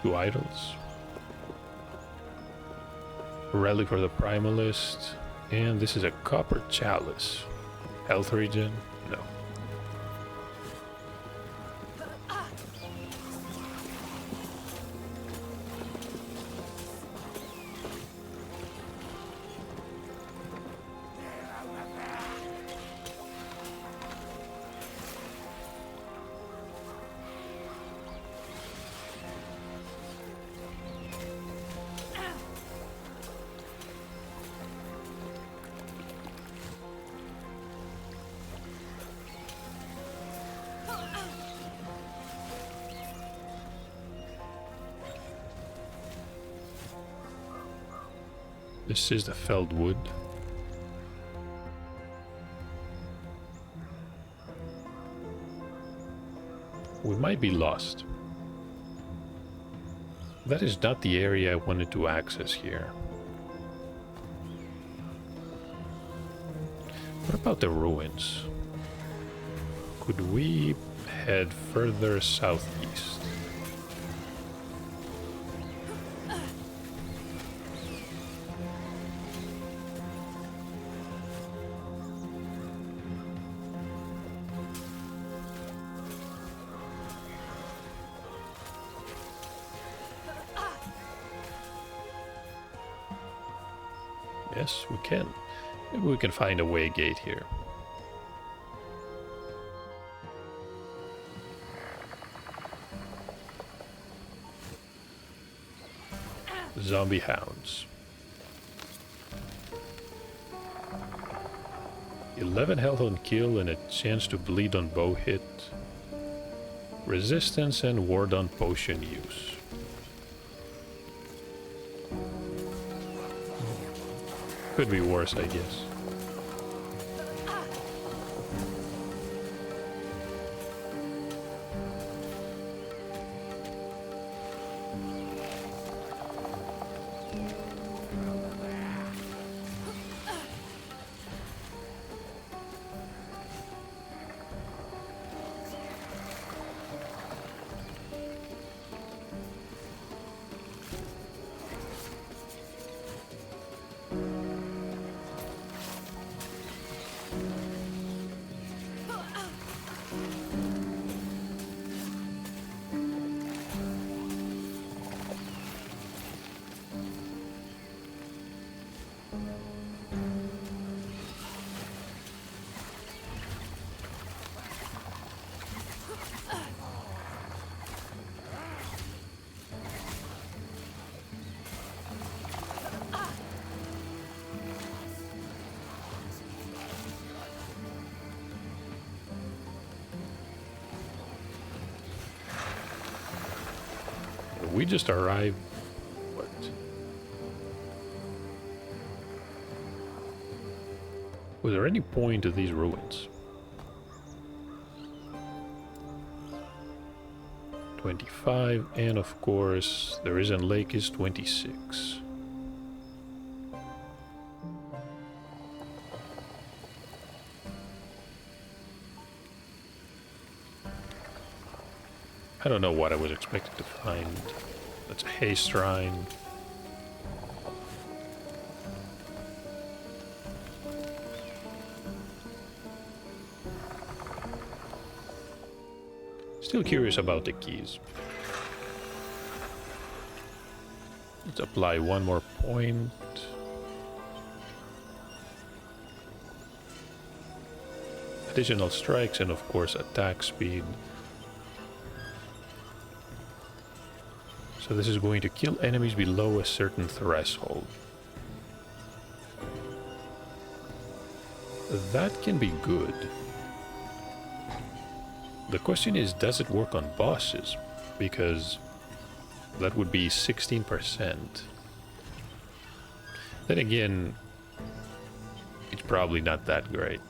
2 idols. Relic for the Primalist. And this is a copper chalice. Health regen? No. This is the felled wood. We might be lost. That is not the area I wanted to access here. What about the ruins? Could we head further southeast? Yes, we can. Maybe we can find a way gate here. Zombie hounds. 11 health on kill and a chance to bleed on bow hit. Resistance and ward on potion use. Could be worse, I guess. We just arrived. What? Was there any point to these ruins? 25, and of course, the Risen Lake is 26. I don't know what I was expecting to find. That's a haste shrine. Still curious about the keys. Let's apply one more point. Additional strikes and of course attack speed. So this is going to kill enemies below a certain threshold. That can be good. The question is, does it work on bosses? Because that would be 16%. Then again, it's probably not that great.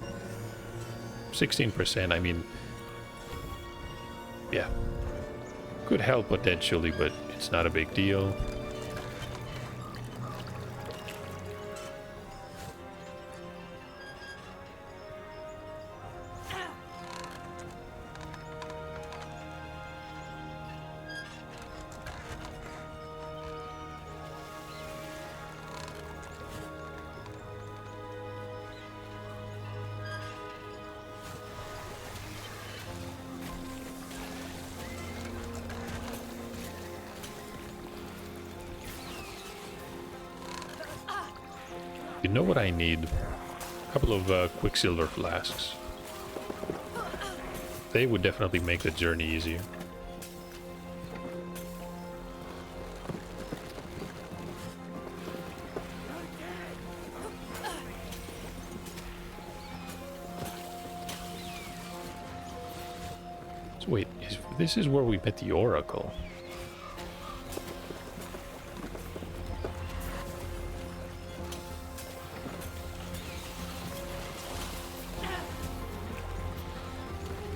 16%, I mean, yeah. Could help potentially, but it's not a big deal. You know what I need? A couple of quicksilver flasks. They would definitely make the journey easier. So wait, this is where we met the Oracle.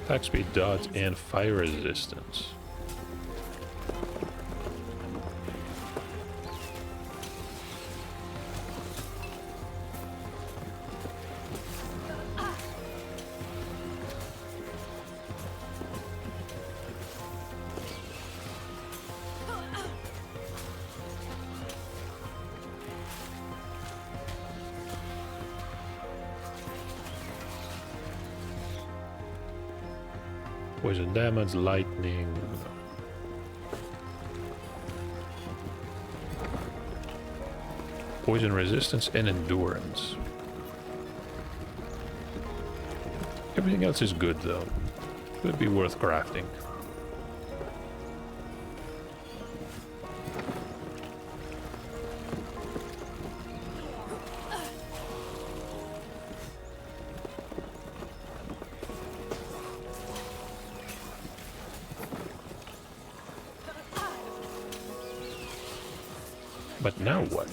Attack speed, dodge, and fire resistance. Poison damage, lightning. Poison resistance and endurance. Everything else is good though. Could be worth crafting. But now what?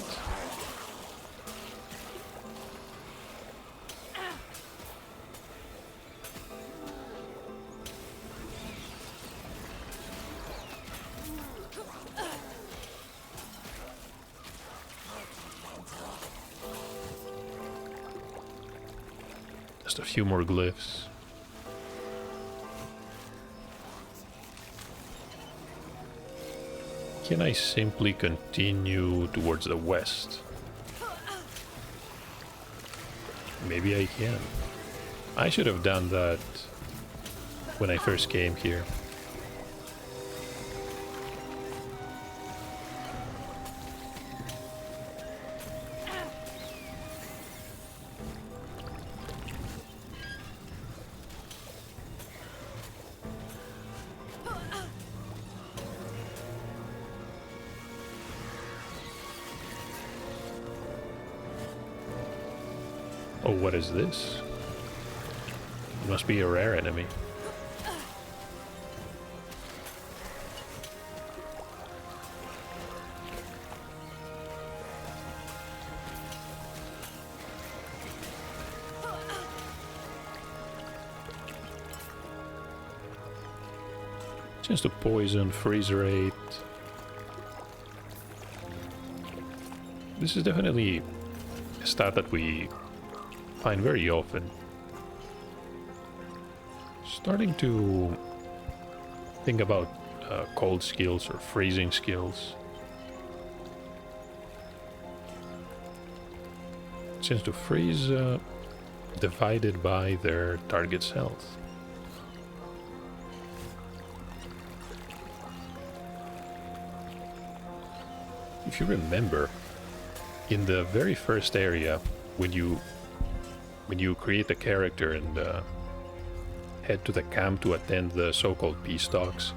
Just a few more glyphs. Can I simply continue towards the west? Maybe I can. I should have done that when I first came here. Oh, what is this? It must be a rare enemy. Chance to poison, freeze rate. This is definitely a stat that we find very often. Starting to think about cold skills or freezing skills. Chance to freeze divided by their target's health. If you remember, in the very first area, when you create a character and head to the camp to attend the so-called peace talks,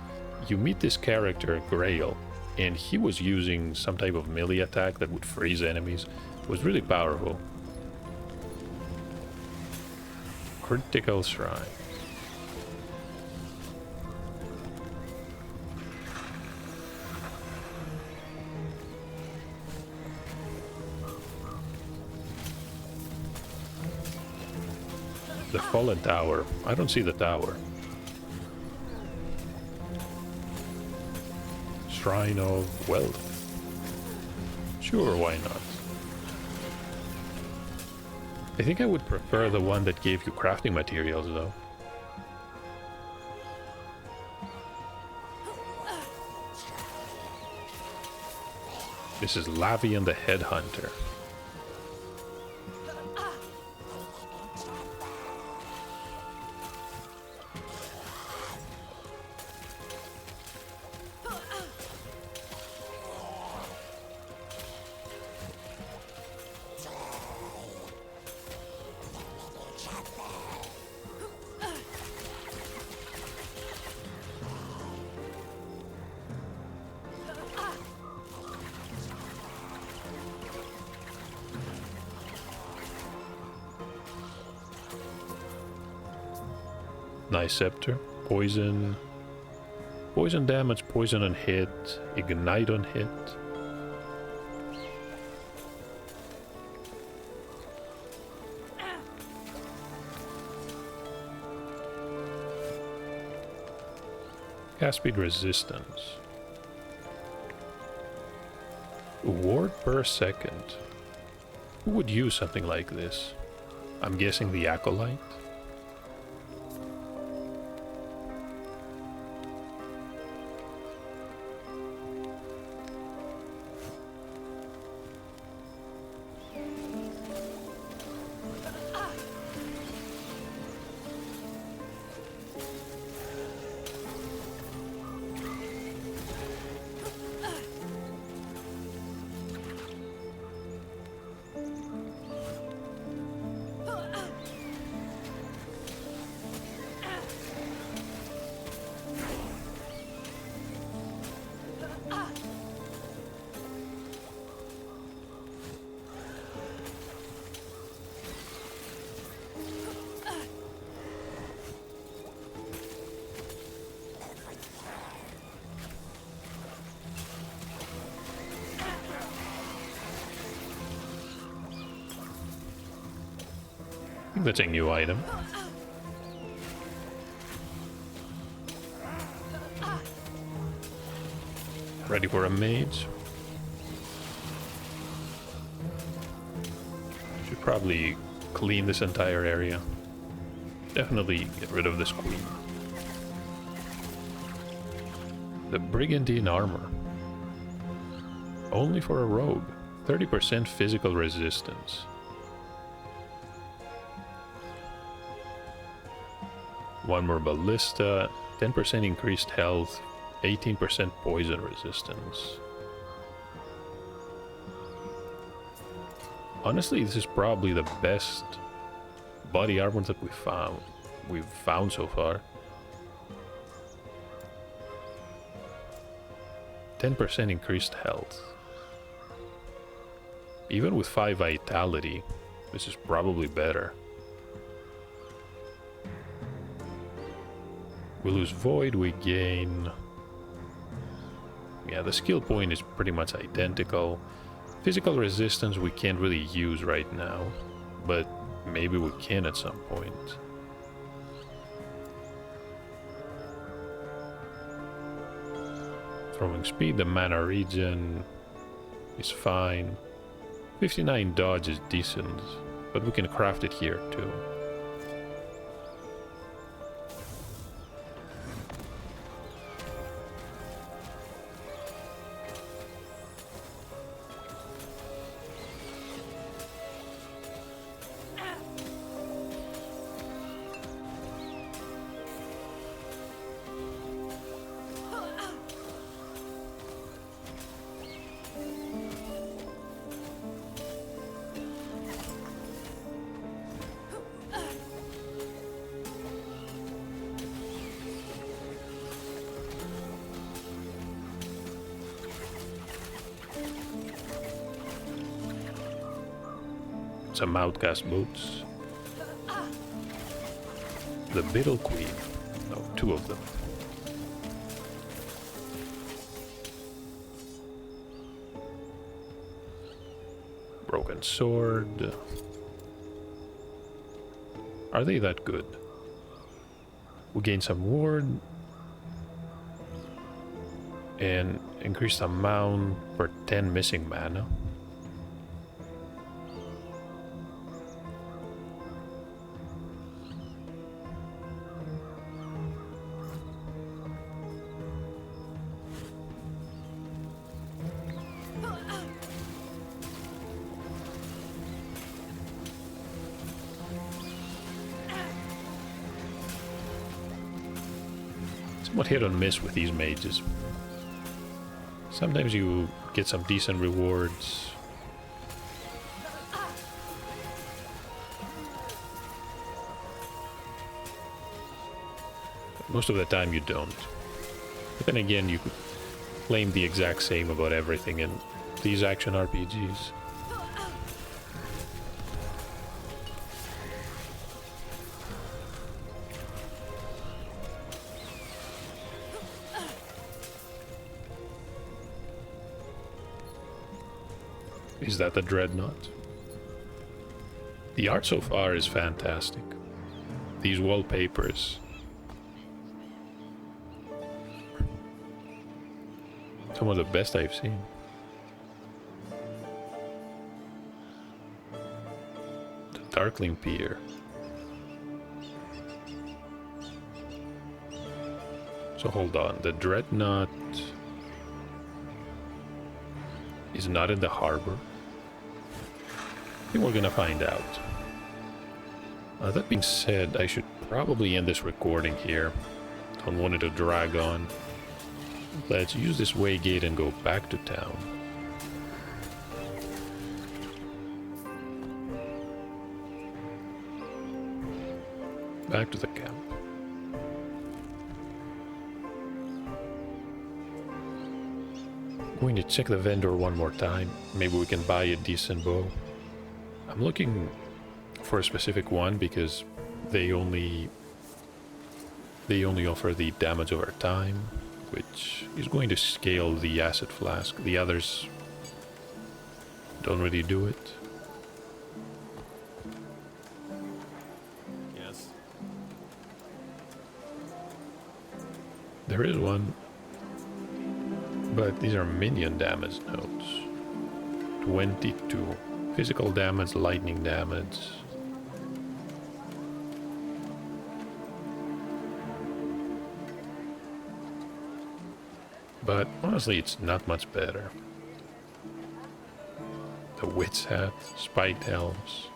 you meet this character, Grail, and he was using some type of melee attack that would freeze enemies. It was really powerful. Critical Shrine. The fallen tower. I don't see the tower. Shrine of Wealth. Sure, why not? I think I would prefer the one that gave you crafting materials, though. This is Lavian the Headhunter. Nice scepter. Poison. Poison damage, poison on hit, ignite on hit. Cast speed resistance. Ward per second. Who would use something like this? I'm guessing the Acolyte. I think that's a new item. Ready for a mage? Should probably clean this entire area. Definitely get rid of this queen. The Brigandine armor. Only for a rogue. 30% physical resistance. One more ballista, 10% increased health, 18% poison resistance. Honestly, this is probably the best body armor that we've found so far. 10% increased health. Even with 5 vitality, this is probably better. We lose void, we gain... Yeah, the skill point is pretty much identical. Physical resistance we can't really use right now, but maybe we can at some point. Throwing speed, the mana regen is fine. 59 dodge is decent, but we can craft it here too. Some outcast boots. The Biddle Queen. No, 2 of them. Broken sword. Are they that good? We gain some ward. And increased amount per 10 missing mana. Somewhat hit and miss with these mages. Sometimes you get some decent rewards. Most of the time you don't. But then again, you could claim the exact same about everything in these action RPGs. Is that the dreadnought? The art so far is fantastic. These wallpapers. Some of the best I've seen. The Darkling Pier. So hold on, the dreadnought is not in the harbor. I think we're gonna find out. That being said, I should probably end this recording here. Don't want it to drag on. Let's use this waygate and go back to town. Back to the camp. Going to check the vendor one more time. Maybe we can buy a decent bow. I'm looking for a specific one because they only offer the damage over time, which is going to scale the acid flask. The others don't really do it. Yes. There is one, but these are minion damage notes. 22. Physical damage, lightning damage. But honestly, it's not much better. The Wit's Hat, Spiked Helms.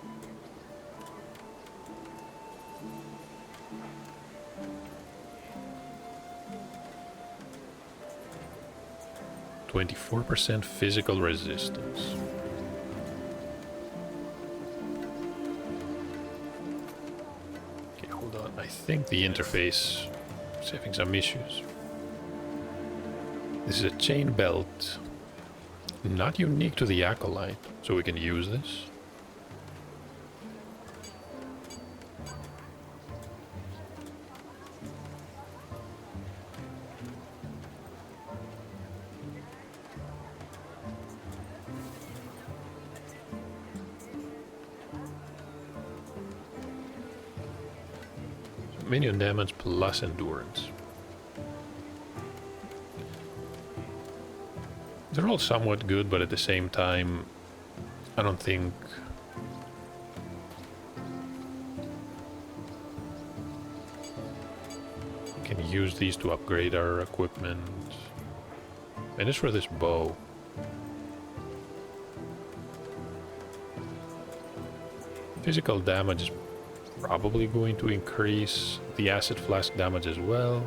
"24% physical resistance." Okay, hold on. I think the interface is having some issues. This is a chain belt, not unique to the Acolyte, so we can use this. Minion damage plus endurance. They're all somewhat good, but at the same time, I don't think we can use these to upgrade our equipment. And as for this bow, physical damage is probably going to increase the acid flask damage as well.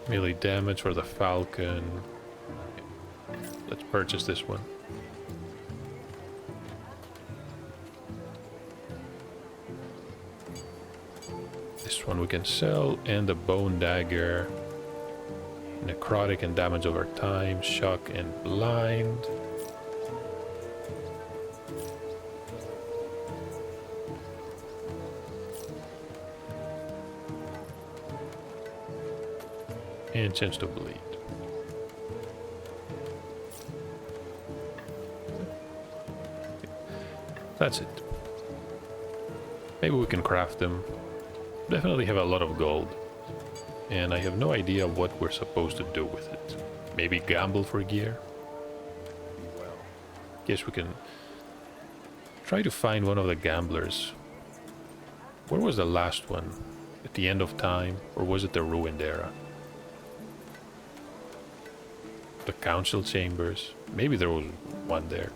Melee damage for the Falcon. Let's purchase this one. This one we can sell, and the Bone Dagger. Necrotic and damage over time, shock and blind. And chance to bleed. That's it. Maybe we can craft them. Definitely have a lot of gold. And I have no idea what we're supposed to do with it. Maybe gamble for gear? Well, guess we can try to find one of the gamblers. Where was the last one? At the end of time? Or was it the ruined era? The council chambers. Maybe there was one there.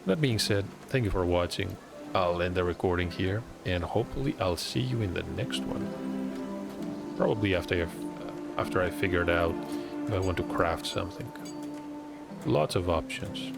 That being said, thank you for watching. I'll end the recording here, and hopefully I'll see you in the next one. Probably after I figured out if I want to craft something. Lots of options.